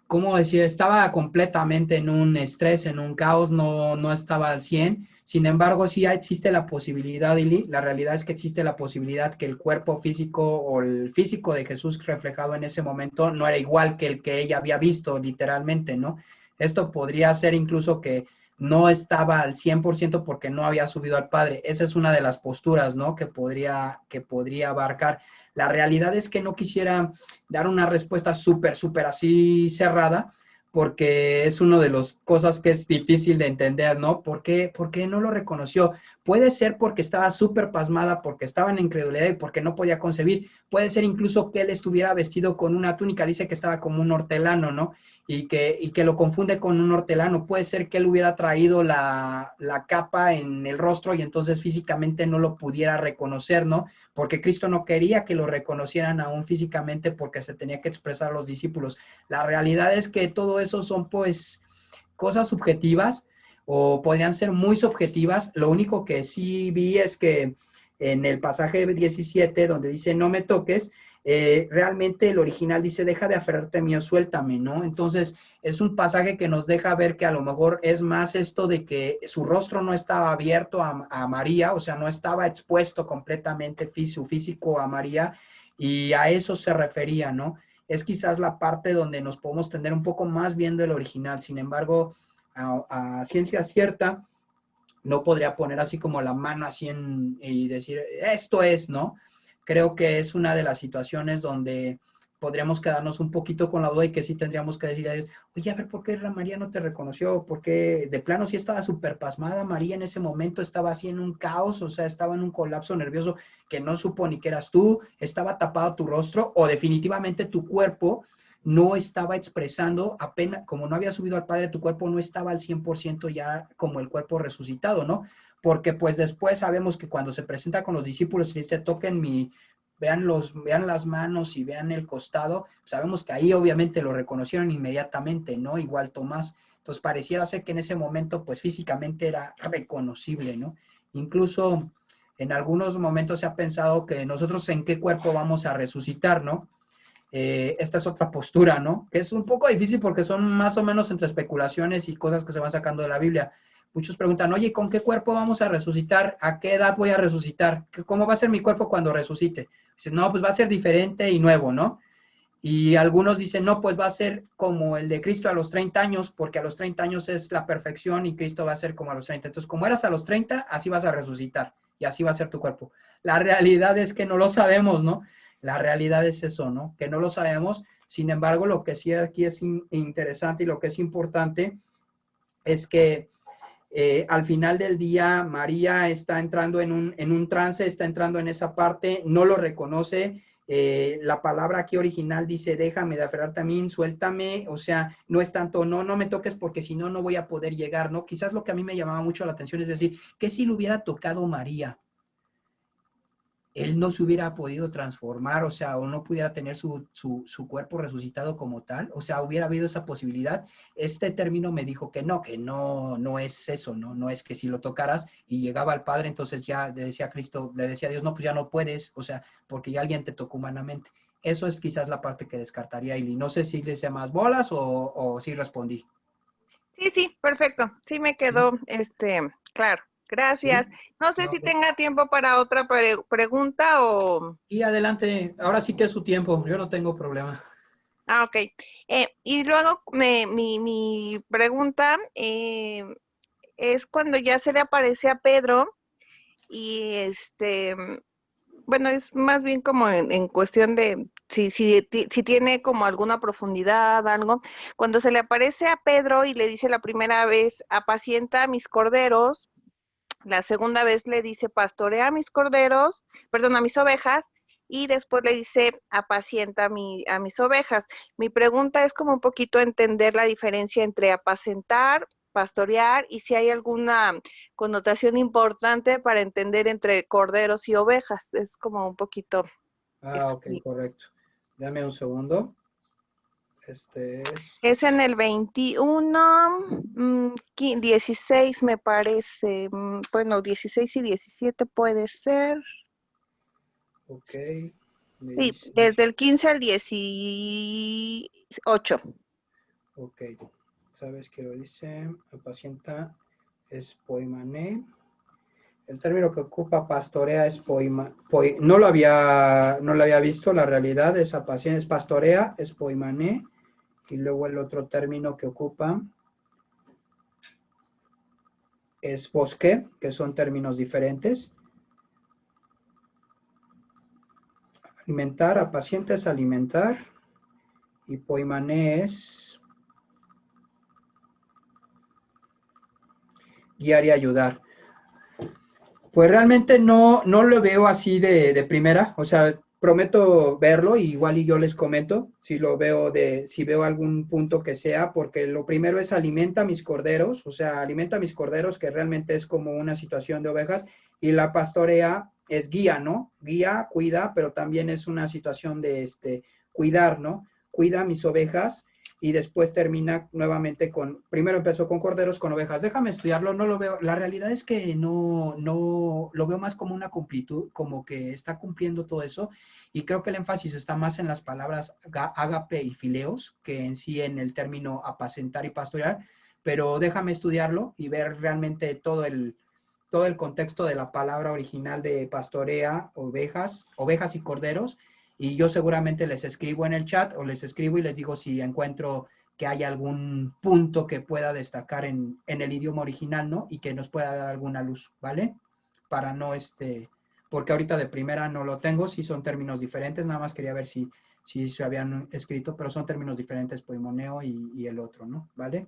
¿cómo decir? Estaba completamente en un estrés, en un caos, no estaba al 100. Sin embargo, sí existe la posibilidad, Ili, la realidad es que existe la posibilidad que el cuerpo físico o el físico de Jesús reflejado en ese momento no era igual que el que ella había visto literalmente, ¿no? Esto podría ser incluso que no estaba al 100% porque no había subido al Padre. Esa es una de las posturas, ¿no? Que podría abarcar. La realidad es que no quisiera dar una respuesta súper así cerrada, porque es una de las cosas que es difícil de entender, ¿no? ¿Por qué no lo reconoció? Puede ser porque estaba súper pasmada, porque estaba en incredulidad y porque no podía concebir. Puede ser incluso que él estuviera vestido con una túnica, dice que estaba como un hortelano, ¿no? Y que lo confunde con un hortelano. Puede ser que él hubiera traído la capa en el rostro y entonces físicamente no lo pudiera reconocer, ¿no? Porque Cristo no quería que lo reconocieran aún físicamente porque se tenía que expresar a los discípulos. La realidad es que todo eso son pues cosas subjetivas o podrían ser muy subjetivas. Lo único que sí vi es que en el pasaje 17 donde dice no me toques, realmente el original dice deja de aferrarte a mí o suéltame, ¿no? Entonces es un pasaje que nos deja ver que a lo mejor es más esto de que su rostro no estaba abierto a María, o sea, no estaba expuesto completamente su físico a María, y a eso se refería, ¿no? Es quizás la parte donde nos podemos tener un poco más bien del original. Sin embargo, a ciencia cierta, no podría poner así como la mano así y decir, esto es, ¿no? Creo que es una de las situaciones donde podríamos quedarnos un poquito con la duda y que sí tendríamos que decir a Dios, oye, a ver, ¿por qué María no te reconoció? ¿Por qué de plano sí estaba súper pasmada María en ese momento? Estaba así en un caos, o sea, estaba en un colapso nervioso que no supo ni que eras tú, estaba tapado tu rostro o definitivamente tu cuerpo no estaba expresando, apenas, como no había subido al Padre, tu cuerpo no estaba al 100% ya como el cuerpo resucitado, ¿no? Porque pues después sabemos que cuando se presenta con los discípulos y dice, toquen vean las manos y vean el costado, sabemos que ahí obviamente lo reconocieron inmediatamente, ¿no? Igual Tomás. Entonces pareciera ser que en ese momento pues físicamente era reconocible, ¿no? Incluso en algunos momentos se ha pensado que nosotros en qué cuerpo vamos a resucitar, ¿no? Esta es otra postura, ¿no? Que es un poco difícil porque son más o menos entre especulaciones y cosas que se van sacando de la Biblia. Muchos preguntan, oye, ¿con qué cuerpo vamos a resucitar? ¿A qué edad voy a resucitar? ¿Cómo va a ser mi cuerpo cuando resucite? Dicen, no, pues va a ser diferente y nuevo, ¿no? Y algunos dicen, no, pues va a ser como el de Cristo a los 30 años, porque a los 30 años es la perfección y Cristo va a ser como a los 30. Entonces, como eras a los 30, así vas a resucitar y así va a ser tu cuerpo. La realidad es que no lo sabemos, ¿no? La realidad es eso, ¿no? Que no lo sabemos. Sin embargo, lo que sí aquí es interesante y lo que es importante es que al final del día María está entrando en un trance, está entrando en esa parte, no lo reconoce, La palabra aquí original dice, déjame de aferrarte a mí, suéltame, o sea, no es tanto, no me toques porque si no, no voy a poder llegar, ¿no? Quizás lo que a mí me llamaba mucho la atención es decir, ¿qué si le hubiera tocado María? Él no se hubiera podido transformar, o sea, o no pudiera tener su cuerpo resucitado como tal, o sea, hubiera habido esa posibilidad. Este término me dijo que no es eso, no es que si lo tocaras y llegaba al Padre, entonces ya le decía a Cristo, le decía a Dios, no, pues ya no puedes, o sea, porque ya alguien te tocó humanamente. Eso es quizás la parte que descartaría, y no sé si le hice más bolas o si respondí. Sí, perfecto. Sí me quedó, claro. Gracias. ¿Sí? No sé No, si tenga tiempo para otra pregunta o... y adelante, ahora sí que es su tiempo, yo no tengo problema. Ah, ok. Y luego mi pregunta es cuando ya se le aparece a Pedro y bueno, es más bien como en cuestión de si tiene como alguna profundidad, algo. Cuando se le aparece a Pedro y le dice la primera vez, apacienta a mis corderos, la segunda vez le dice, pastorea a mis corderos, perdón, a mis ovejas, y después le dice, apacienta a mis ovejas. Mi pregunta es como un poquito entender la diferencia entre apacentar, pastorear, y si hay alguna connotación importante para entender entre corderos y ovejas. Es como un poquito Ah, eso. ok, correcto. Dame un segundo. Este es... Es en el 21, 16 me parece, bueno, 16 y 17 puede ser. Ok, me Sí, dice, desde el 15 al 18. ok, ¿sabes qué lo dice? Apacienta es poimané. El término que ocupa pastorea es no lo había visto, la realidad es apacienta, es pastorea, es poimané, y luego el otro término que ocupa es bosque, que son términos diferentes. Alimentar, apacienta es alimentar, y poimané es guiar y ayudar. Pues realmente no lo veo así de primera, o sea, prometo verlo y igual y yo les comento si lo veo si veo algún punto que sea, porque lo primero es alimenta mis corderos, o sea, alimenta mis corderos, que realmente es como una situación de ovejas, y la pastorea es guía, ¿no? Guía, cuida, pero también es una situación de cuidar, ¿no? Cuida mis ovejas, y después termina nuevamente primero empezó con corderos, con ovejas. Déjame estudiarlo, no lo veo. La realidad es que no lo veo más como una cumplitud, como que está cumpliendo todo eso, y creo que el énfasis está más en las palabras ágape y fileos que en sí en el término apacentar y pastorear, pero déjame estudiarlo y ver realmente todo el contexto de la palabra original de pastorea, ovejas y corderos, y yo seguramente les escribo en el chat o les escribo y les digo si encuentro que hay algún punto que pueda destacar en el idioma original, ¿no? Y que nos pueda dar alguna luz, ¿vale? Para no, porque ahorita de primera no lo tengo, sí son términos diferentes, nada más quería ver si se habían escrito, pero son términos diferentes, poimoneo y el otro, ¿no? ¿Vale?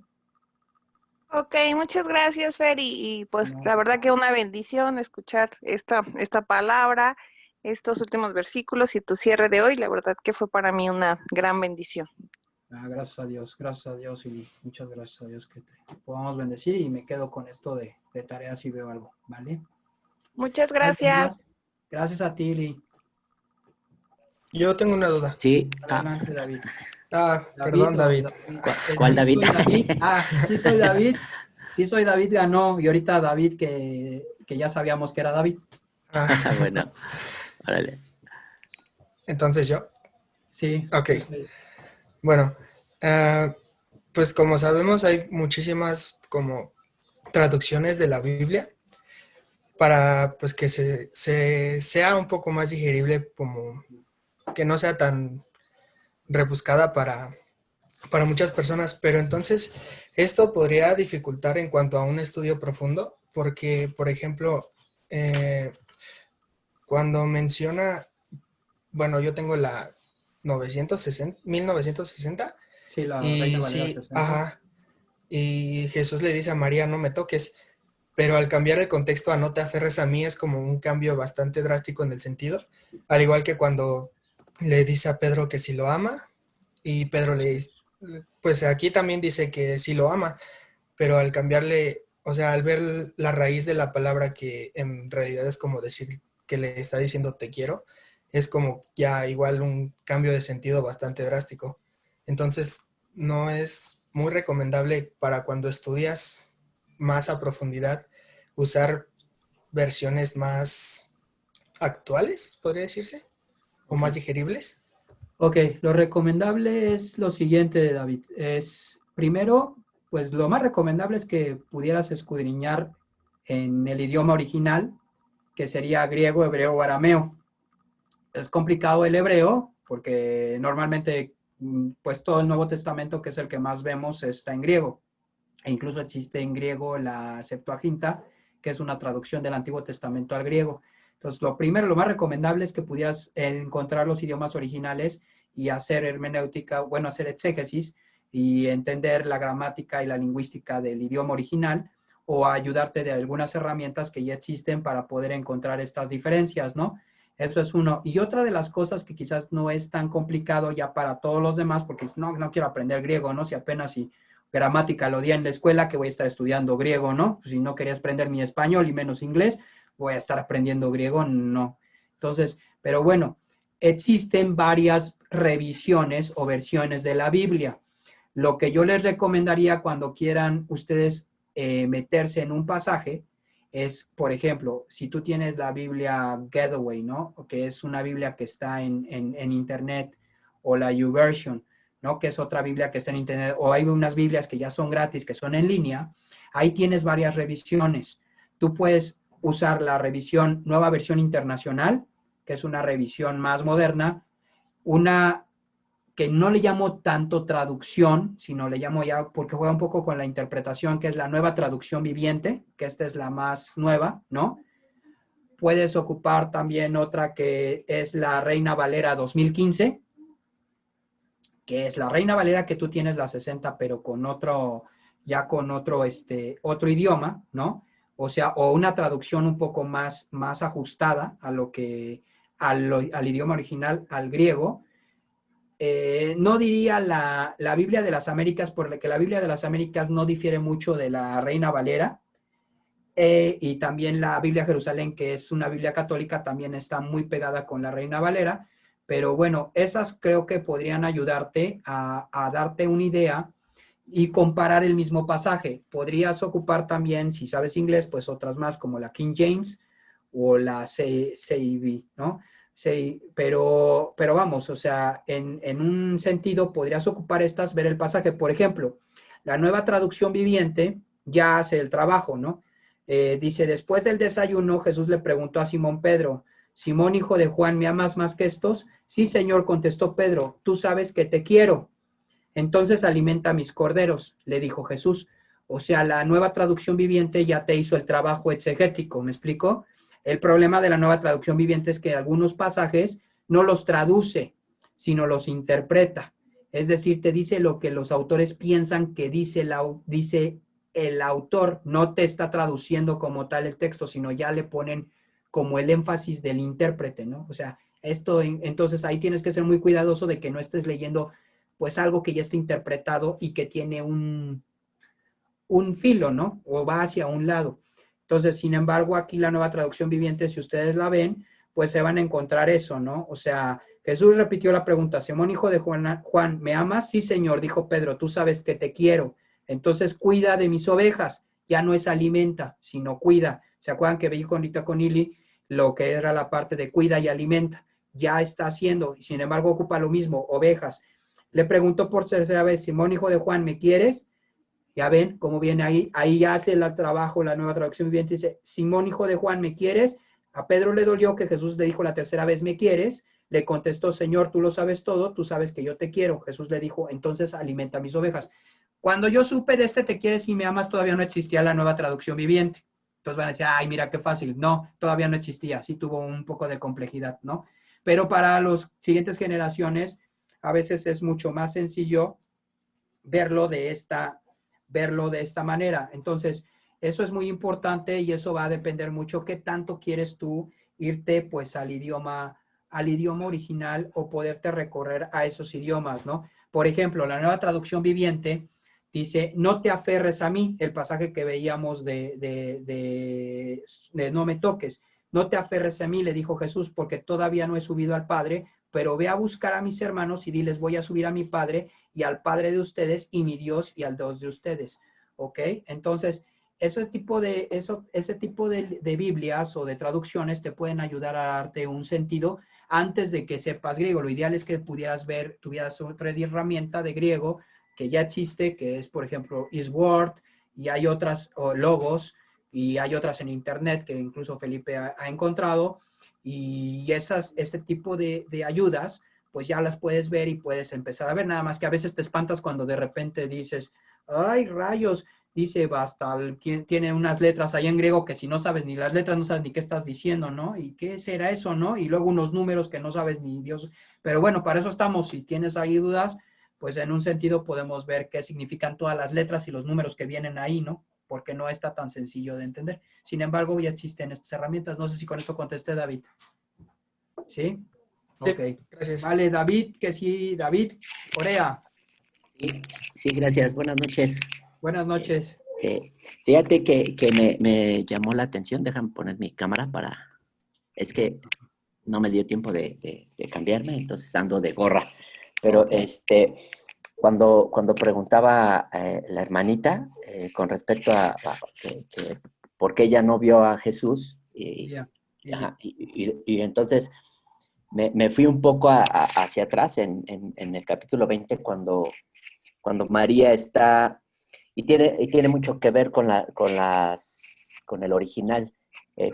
Ok, muchas gracias, Fer, y pues No, la verdad que una bendición escuchar esta palabra, estos últimos versículos y tu cierre de hoy, la verdad que fue para mí una gran bendición. gracias a Dios y muchas gracias a Dios que te podamos bendecir, y me quedo con esto de tareas si veo algo, ¿vale? Muchas ¿Alguien gracias. más? Gracias a ti, Lee. Yo tengo una duda. Sí, Adelante, David. Perdón, David. ¿Cuál David? Soy David. Sí soy David. Sí soy David, ganó. Y ahorita David, que ya sabíamos que era David. Bueno, órale. Entonces yo. Sí. Ok. Sí. Bueno, pues como sabemos hay muchísimas como traducciones de la Biblia para pues que sea un poco más digerible, como que no sea tan rebuscada para muchas personas, pero entonces esto podría dificultar en cuanto a un estudio profundo, porque, por ejemplo, cuando menciona, bueno, yo tengo la 1960, Sí, la Reina y Valera sí, 60. ajá, y Jesús le dice a María, no me toques, pero al cambiar el contexto a no te aferres a mí es como un cambio bastante drástico en el sentido, al igual que cuando le dice a Pedro que si lo ama, y Pedro le dice, pues aquí también dice que sí lo ama, pero al cambiarle, o sea, al ver la raíz de la palabra que en realidad es como decir que le está diciendo te quiero, es como ya igual un cambio de sentido bastante drástico. Entonces, no es muy recomendable para cuando estudias más a profundidad usar versiones más actuales, podría decirse, o Ok. más digeribles. Ok, lo recomendable es lo siguiente, David. Es, primero, pues lo más recomendable es que pudieras escudriñar en el idioma original, que sería griego, hebreo o arameo. Es complicado el hebreo, porque normalmente, pues todo el Nuevo Testamento, que es el que más vemos, está en griego. E incluso existe en griego la Septuaginta, que es una traducción del Antiguo Testamento al griego. Entonces, lo primero, lo más recomendable es que pudieras encontrar los idiomas originales y hacer hermenéutica, bueno, hacer exégesis y entender la gramática y la lingüística del idioma original, o ayudarte de algunas herramientas que ya existen para poder encontrar estas diferencias, ¿no? Eso es uno. Y otra de las cosas que quizás no es tan complicado ya para todos los demás, porque no quiero aprender griego, ¿no? Si apenas si gramática lo di en la escuela, que voy a estar estudiando griego, ¿no? Pues si no querías aprender ni español y menos inglés, voy a estar aprendiendo griego, no. Entonces, pero bueno, existen varias revisiones o versiones de la Biblia. Lo que yo les recomendaría cuando quieran ustedes meterse en un pasaje es, por ejemplo, si tú tienes la Biblia Getaway, ¿no? Que es una Biblia que está en internet, o la YouVersion, ¿no? Que es otra Biblia que está en internet, o hay unas Biblias que ya son gratis, que son en línea, ahí tienes varias revisiones. Tú puedes usar la revisión, nueva versión internacional, que es una revisión más moderna, una que no le llamo tanto traducción, sino le llamo ya, porque juega un poco con la interpretación, que es la nueva traducción viviente, que esta es la más nueva, ¿no? Puedes ocupar también otra que es la Reina Valera 2015, que es la Reina Valera que tú tienes la 60, pero con otro, ya con otro, otro idioma, ¿no? O sea, o una traducción un poco más ajustada a lo que, al idioma original, al griego. No diría la Biblia de las Américas, porque la Biblia de las Américas no difiere mucho de la Reina Valera, y también la Biblia Jerusalén, que es una Biblia católica, también está muy pegada con la Reina Valera, pero bueno, esas creo que podrían ayudarte a darte una idea y comparar el mismo pasaje. Podrías ocupar también, si sabes inglés, pues otras más como la King James o la CIV, ¿no? Sí, pero vamos, o sea, en un sentido podrías ocupar estas, ver el pasaje. Por ejemplo, la nueva traducción viviente ya hace el trabajo, ¿no? Dice, después del desayuno, Jesús le preguntó a Simón Pedro, Simón, hijo de Juan, ¿me amas más que estos? Sí, Señor, contestó Pedro, tú sabes que te quiero. Entonces alimenta mis corderos, le dijo Jesús. O sea, la nueva traducción viviente ya te hizo el trabajo exegético, ¿me explico? El problema de la nueva traducción viviente es que algunos pasajes no los traduce, sino los interpreta. Es decir, te dice lo que los autores piensan que dice el autor, no te está traduciendo como tal el texto, sino ya le ponen como el énfasis del intérprete, ¿no? O sea, entonces ahí tienes que ser muy cuidadoso de que no estés leyendo pues algo que ya está interpretado y que tiene un filo, ¿no? O va hacia un lado. Entonces, sin embargo, aquí la nueva traducción viviente, si ustedes la ven, pues se van a encontrar eso, ¿no? O sea, Jesús repitió la pregunta, Simón, hijo de Juan, ¿me amas? Sí, Señor, dijo Pedro, tú sabes que te quiero. Entonces, cuida de mis ovejas. Ya no es alimenta, sino cuida. ¿Se acuerdan que veí ahorita con Ili lo que era la parte de cuida y alimenta? Ya está haciendo, y sin embargo ocupa lo mismo, ovejas. Le preguntó por tercera vez, Simón, hijo de Juan, ¿me quieres? Ya ven cómo viene ahí ya hace el trabajo, la nueva traducción viviente, dice, Simón, hijo de Juan, ¿me quieres? A Pedro le dolió que Jesús le dijo la tercera vez, ¿me quieres? Le contestó, Señor, tú lo sabes todo, tú sabes que yo te quiero. Jesús le dijo, entonces alimenta mis ovejas. Cuando yo supe de te quieres y me amas, todavía no existía la nueva traducción viviente. Entonces van a decir, ay, mira qué fácil. No, todavía no existía, sí tuvo un poco de complejidad, ¿no? Pero para las siguientes generaciones, a veces es mucho más sencillo verlo de esta manera. Entonces, eso es muy importante y eso va a depender mucho qué tanto quieres tú irte pues al idioma al idioma original o poderte recorrer a esos idiomas, ¿no? Por ejemplo, la Nueva Traducción Viviente dice, no te aferres a mí, el pasaje que veíamos de no me toques. No te aferres a mí, le dijo Jesús, porque todavía no he subido al Padre, pero ve a buscar a mis hermanos y diles, voy a subir a mi Padre y al Padre de ustedes y mi Dios y al Dios de ustedes. ¿Ok? Entonces, ese tipo de Biblias o de traducciones te pueden ayudar a darte un sentido antes de que sepas griego. Lo ideal es que tuvieras otra herramienta de griego que ya existe, que es, por ejemplo, Isword, y hay otras logos, y hay otras en internet que incluso Felipe ha encontrado, y este tipo de ayudas, pues ya las puedes ver y puedes empezar a ver, nada más que a veces te espantas cuando de repente dices, ay, rayos, dice Bastal, tiene unas letras ahí en griego que si no sabes ni las letras, no sabes ni qué estás diciendo, ¿no? ¿Y qué será eso, no? Y luego unos números que no sabes ni Dios. Pero bueno, para eso estamos. Si tienes ahí dudas, pues en un sentido podemos ver qué significan todas las letras y los números que vienen ahí, ¿no? Porque no está tan sencillo de entender. Sin embargo, ya existen estas herramientas. No sé si con eso contesté, David. ¿Sí? Sí, Ok. gracias. Vale, David, que sí, David, Corea. Sí, sí, gracias. Buenas noches. Buenas noches. Fíjate que me llamó la atención. Déjame poner mi cámara para... Es que no me dio tiempo de cambiarme, entonces ando de gorra. Pero Ok. cuando preguntaba la hermanita con respecto a por qué ella no vio a Jesús, Yeah. ajá, y entonces me fui un poco hacia atrás en el capítulo 20 cuando María está, y tiene mucho que ver con el original,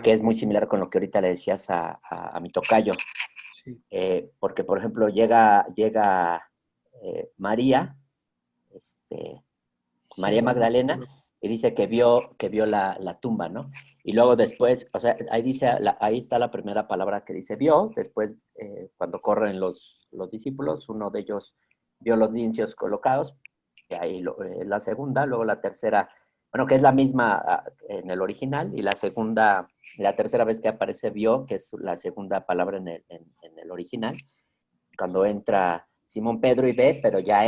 que es muy similar con lo que ahorita le decías a mi tocayo. Sí. Porque, por ejemplo, llega María, María Sí. Magdalena, y dice que vio la tumba, ¿no? Y luego después, o sea, ahí está la primera palabra que dice vio, después cuando corren los discípulos, uno de ellos vio los lincios colocados, y ahí la segunda, luego la tercera, bueno, que es la misma en el original, y la tercera vez que aparece vio, que es la segunda palabra en el original, cuando entra Simón Pedro y ve, pero ya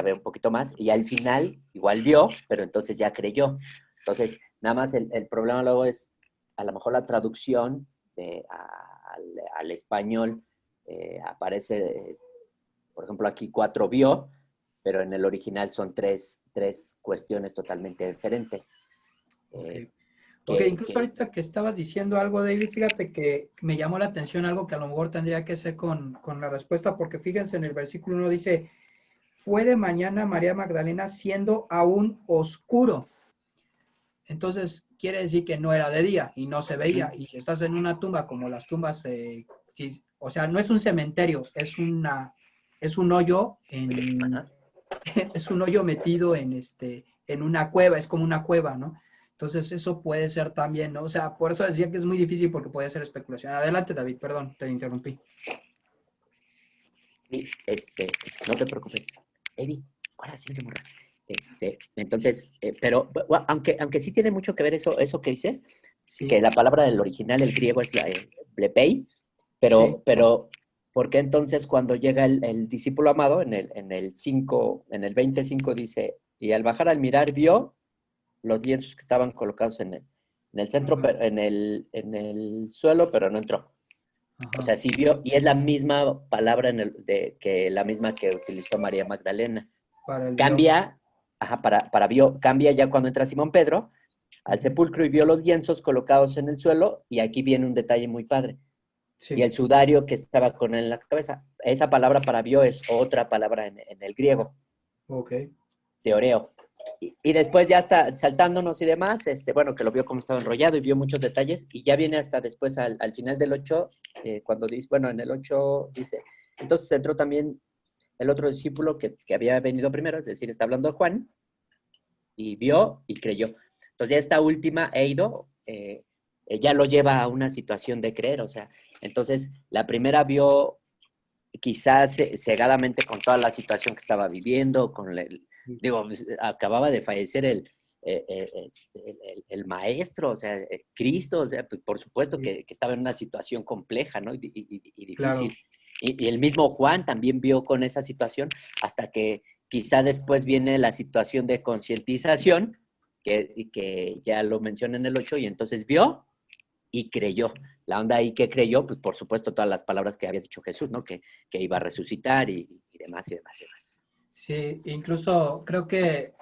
ve un poquito más, y al final igual vio, pero entonces ya creyó. Entonces, nada más el problema luego es, a lo mejor la traducción al español aparece, por ejemplo, aquí 4 vio, pero en el original son tres cuestiones totalmente diferentes. Okay. Ok, incluso ahorita que estabas diciendo algo, David, fíjate que me llamó la atención algo que a lo mejor tendría que ser con la respuesta, porque fíjense en el versículo 1 dice, fue de mañana María Magdalena siendo aún oscuro. Entonces, quiere decir que no era de día y no se veía. Y si estás en una tumba, como las tumbas, o sea, no es un cementerio, es un hoyo es un hoyo metido en una cueva, es como una cueva, ¿no? Entonces eso puede ser también, ¿no? O sea, por eso decía que es muy difícil porque puede ser especulación. Adelante, David, perdón, te interrumpí. Sí, no te preocupes. Evi, ahora sí, morra. Entonces, pero aunque sí tiene mucho que ver eso que dices, Sí. que la palabra del original, el griego, es la blepei, Sí. pero ¿por qué entonces cuando llega el discípulo amado, en el 5, en el 25 dice, y al bajar al mirar vio los lienzos que estaban colocados en el centro, en el suelo, pero no entró? Ajá. O sea, sí vio, y es la misma palabra que la misma que utilizó María Magdalena. Para el Cambia, para vio, cambia ya cuando entra Simón Pedro al sepulcro y vio los lienzos colocados en el suelo, y aquí viene un detalle muy padre. Sí. Y el sudario que estaba con él en la cabeza. Esa palabra para vio es otra palabra en el griego. Ok. Teoreo. Y después ya está saltándonos y demás, bueno, que lo vio como estaba enrollado y vio muchos detalles, y ya viene hasta después al final del 8, cuando dice, bueno, en el 8 dice, entonces entró también el otro discípulo que había venido primero, es decir, está hablando de Juan, y vio y creyó. Entonces ya esta última, Eido, ya lo lleva a una situación de creer, o sea, entonces la primera vio quizás cegadamente con toda la situación que estaba viviendo, digo, acababa de fallecer el maestro, o sea, Cristo, o sea, pues, por supuesto que estaba en una situación compleja, ¿no? Y difícil. Claro. Y el mismo Juan también vio con esa situación hasta que quizá después viene la situación de concientización, que ya lo menciona en el 8, y entonces vio y creyó. La onda ahí que creyó, pues por supuesto todas las palabras que había dicho Jesús, ¿no? Que iba a resucitar y demás y demás y demás. Sí, incluso creo que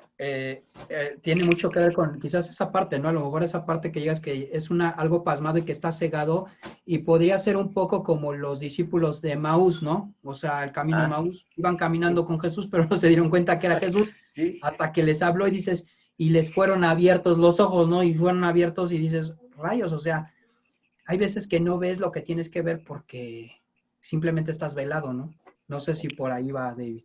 tiene mucho que ver con quizás esa parte, ¿no? A lo mejor esa parte que digas que es algo pasmado y que está cegado y podría ser un poco como los discípulos de Maús, ¿no? O sea, el camino de Maús, iban caminando con Jesús, pero no se dieron cuenta que era Jesús hasta que les habló y dices, y les fueron abiertos los ojos, ¿no? Y fueron abiertos y dices, rayos, o sea, hay veces que no ves lo que tienes que ver porque simplemente estás velado, ¿no? No sé si por ahí va, David.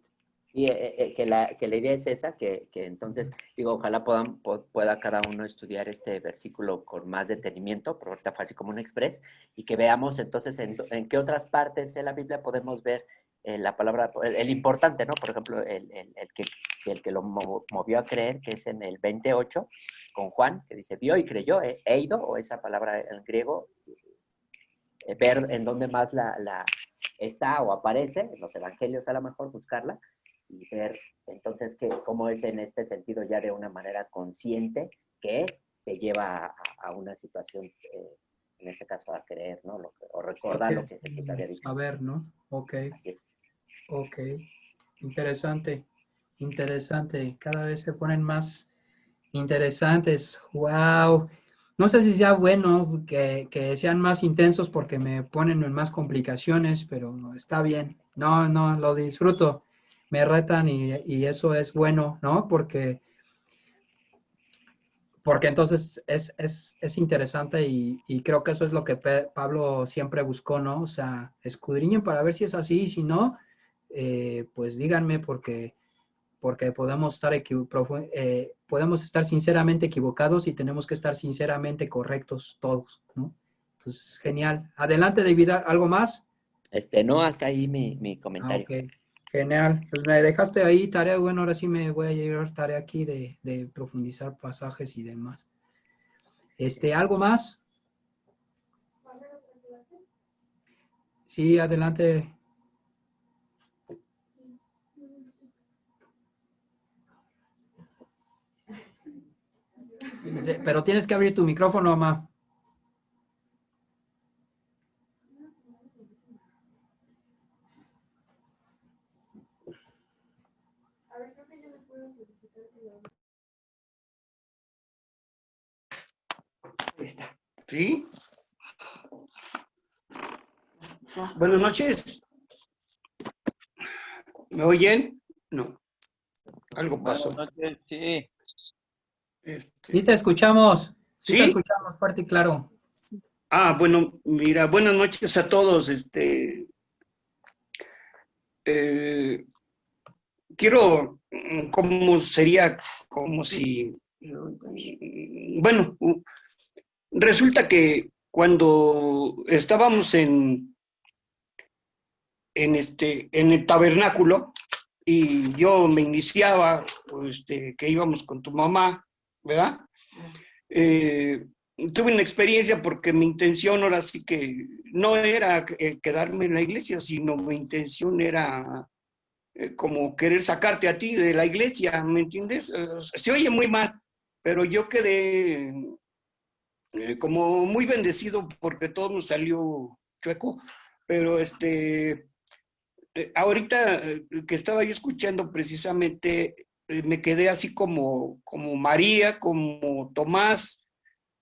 Sí, que la idea es esa, que entonces, digo, ojalá pueda cada uno estudiar este versículo con más detenimiento, pero ahorita fue así como un express, y que veamos entonces en qué otras partes de la Biblia podemos ver la palabra, el importante, ¿no? Por ejemplo, el que lo movió a creer, que es en el 28, con Juan, que dice, vio y creyó, eido, o esa palabra en griego, ver en dónde más está o aparece, en los evangelios a lo mejor, buscarla, y ver entonces cómo es en este sentido ya de una manera consciente que te lleva a una situación, en este caso a creer, ¿no? O recordar lo que Jesús había dicho. A ver, ¿no? Ok. Así es. Ok. Interesante. Interesante. Cada vez se ponen más interesantes. Wow. No sé si sea bueno que sean más intensos porque me ponen en más complicaciones, pero está bien. No, no, lo disfruto. Me retan y eso es bueno, ¿no? Porque entonces es interesante y creo que eso es lo que Pablo siempre buscó, ¿no? O sea, escudriñen para ver si es así y si no, pues díganme porque podemos podemos estar sinceramente equivocados y tenemos que estar sinceramente correctos todos, ¿no? Entonces, genial. Adelante, David, ¿algo más? No, hasta ahí mi comentario. Ok, genial. Pues me dejaste ahí tarea, bueno, ahora sí me voy a llevar tarea aquí de profundizar pasajes y demás. ¿Algo más? Sí, adelante. Pero tienes que abrir tu micrófono, mamá. Ahí está. ¿Sí? Buenas noches. ¿Me oyen? No. Algo pasó. Buenas noches, sí. Sí te escuchamos. Sí te ¿Sí? escuchamos fuerte y claro. Bueno, mira, buenas noches a todos. Quiero, ¿cómo sería? Como si, bueno, resulta que cuando estábamos en el tabernáculo y yo me iniciaba, que íbamos con tu mamá, ¿verdad? Tuve una experiencia porque mi intención ahora sí que no era quedarme en la iglesia, sino mi intención era como querer sacarte a ti de la iglesia, ¿me entiendes? Se oye muy mal, pero yo quedé como muy bendecido porque todo nos salió chueco, pero ahorita que estaba yo escuchando precisamente, me quedé así como María, como Tomás,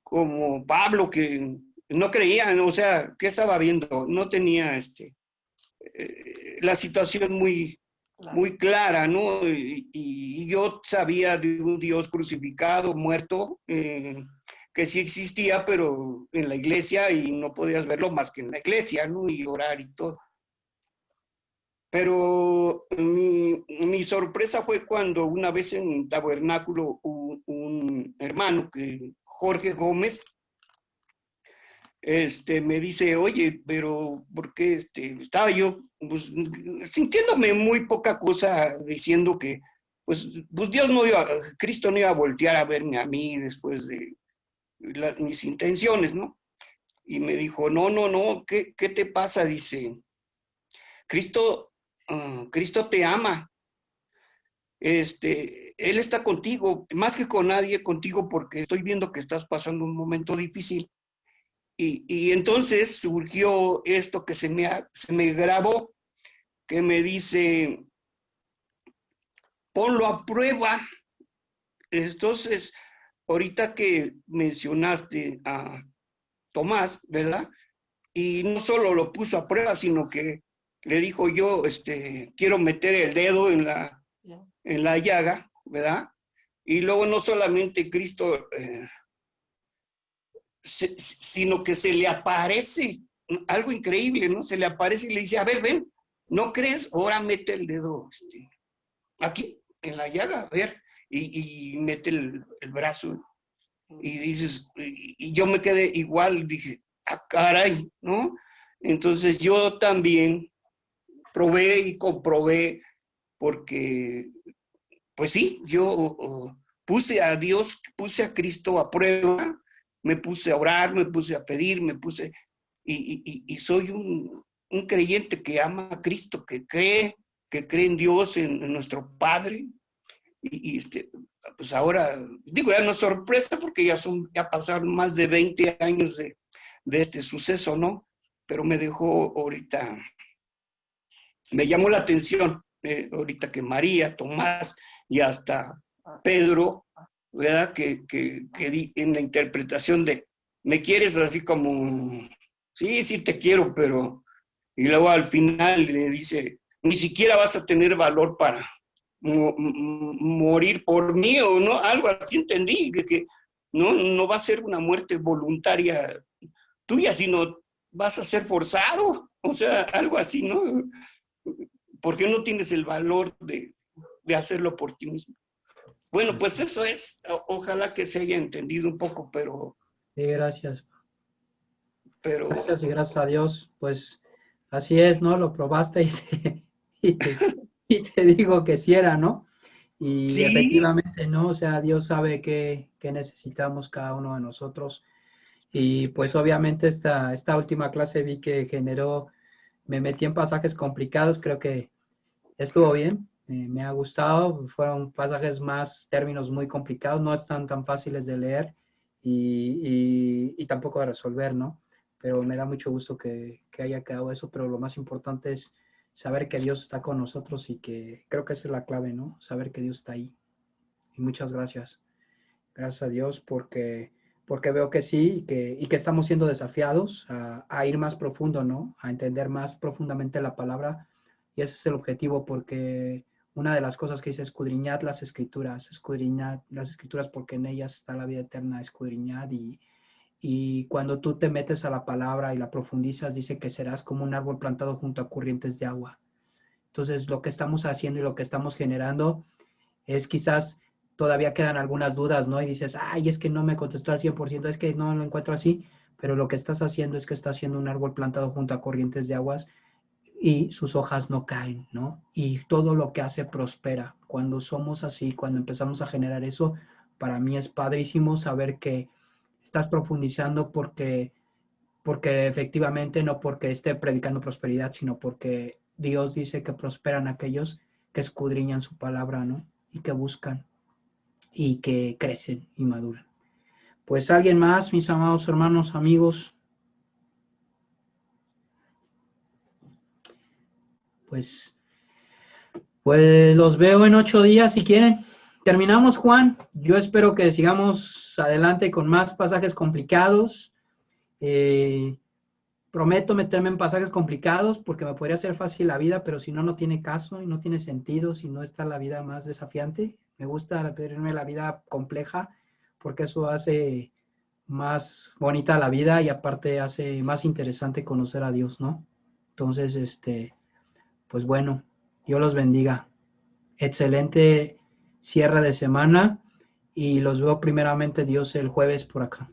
como Pablo, que no creían, o sea, ¿qué estaba viendo? No tenía la situación muy clara, ¿no? Y yo sabía de un Dios crucificado, muerto, que sí existía, pero en la iglesia y no podías verlo más que en la iglesia, ¿no? Y orar y todo. Pero mi sorpresa fue cuando una vez en un tabernáculo un hermano, Jorge Gómez, me dice, oye, pero ¿por qué estaba yo pues, sintiéndome muy poca cosa diciendo que pues Cristo no iba a voltear a verme a mí después de mis intenciones, ¿no? Y me dijo, no, ¿qué te pasa? Dice, Cristo te ama. Él está contigo, más que con nadie, contigo, porque estoy viendo que estás pasando un momento difícil. Y entonces surgió esto que se me grabó, que me dice, ponlo a prueba. Entonces, ahorita que mencionaste a Tomás, ¿verdad? Y no solo lo puso a prueba, sino que le dijo yo, quiero meter el dedo en la llaga, ¿verdad? Y luego no solamente Cristo, sino que se le aparece, algo increíble, ¿no? Se le aparece y le dice, a ver, ven, ¿no crees? Ahora mete el dedo aquí, en la llaga, a ver, y mete el brazo. Y dices, y yo me quedé igual, dije, ah, caray, ¿no? Entonces yo también probé y comprobé, porque, pues sí, yo puse a Dios, puse a Cristo a prueba, me puse a orar, me puse a pedir, y soy un creyente que ama a Cristo, que cree en Dios, en nuestro Padre. Pues ahora, digo, ya no es sorpresa porque ya pasaron más de 20 años de este suceso, ¿no? Pero me dejó ahorita, me llamó la atención, ahorita que María, Tomás y hasta Pedro, ¿verdad? Que en la interpretación de, me quieres así como, sí te quiero, pero, y luego al final le dice, ni siquiera vas a tener valor para morir por mí, o no, algo así entendí, que no va a ser una muerte voluntaria tuya, sino vas a ser forzado, o sea, algo así, ¿no? Porque no tienes el valor de hacerlo por ti mismo. Bueno, pues eso es, ojalá que se haya entendido un poco, pero... Sí, gracias. Gracias y gracias a Dios, pues así es, ¿no? Lo probaste y te digo que sí era, ¿no? Y sí, efectivamente, ¿no? O sea, Dios sabe que necesitamos cada uno de nosotros. Y pues obviamente esta última clase vi que me metí en pasajes complicados, creo que estuvo bien, me ha gustado, fueron pasajes más, términos muy complicados, no están tan fáciles de leer y tampoco de resolver, ¿no? Pero me da mucho gusto que haya quedado eso, pero lo más importante es saber que Dios está con nosotros y que creo que esa es la clave, ¿no? Saber que Dios está ahí. Y muchas gracias. Gracias a Dios porque veo que sí y que estamos siendo desafiados a ir más profundo, ¿no? A entender más profundamente la palabra. Y ese es el objetivo, porque una de las cosas que dice, escudriñad las escrituras porque en ellas está la vida eterna, escudriñad. Y cuando tú te metes a la palabra y la profundizas, dice que serás como un árbol plantado junto a corrientes de agua. Entonces, lo que estamos haciendo y lo que estamos generando es quizás todavía quedan algunas dudas, ¿no? Y dices, ay, es que no me contestó al 100%, es que no lo encuentro así, pero lo que estás haciendo es que estás haciendo un árbol plantado junto a corrientes de aguas y sus hojas no caen, ¿no? Y todo lo que hace prospera. Cuando somos así, cuando empezamos a generar eso, para mí es padrísimo saber que estás profundizando porque efectivamente no porque esté predicando prosperidad, sino porque Dios dice que prosperan aquellos que escudriñan su palabra, ¿no? Y que buscan y que crecen y maduran. Pues alguien más, mis amados hermanos, amigos. Pues los veo en 8 días si quieren. Terminamos, Juan. Yo espero que sigamos adelante con más pasajes complicados. Prometo meterme en pasajes complicados porque me podría hacer fácil la vida, pero si no, no tiene caso y no tiene sentido si no está la vida más desafiante. Me gusta pedirme la vida compleja porque eso hace más bonita la vida y aparte hace más interesante conocer a Dios, ¿no? Entonces, pues bueno, Dios los bendiga. Excelente cierre de semana y los veo primeramente Dios el jueves por acá.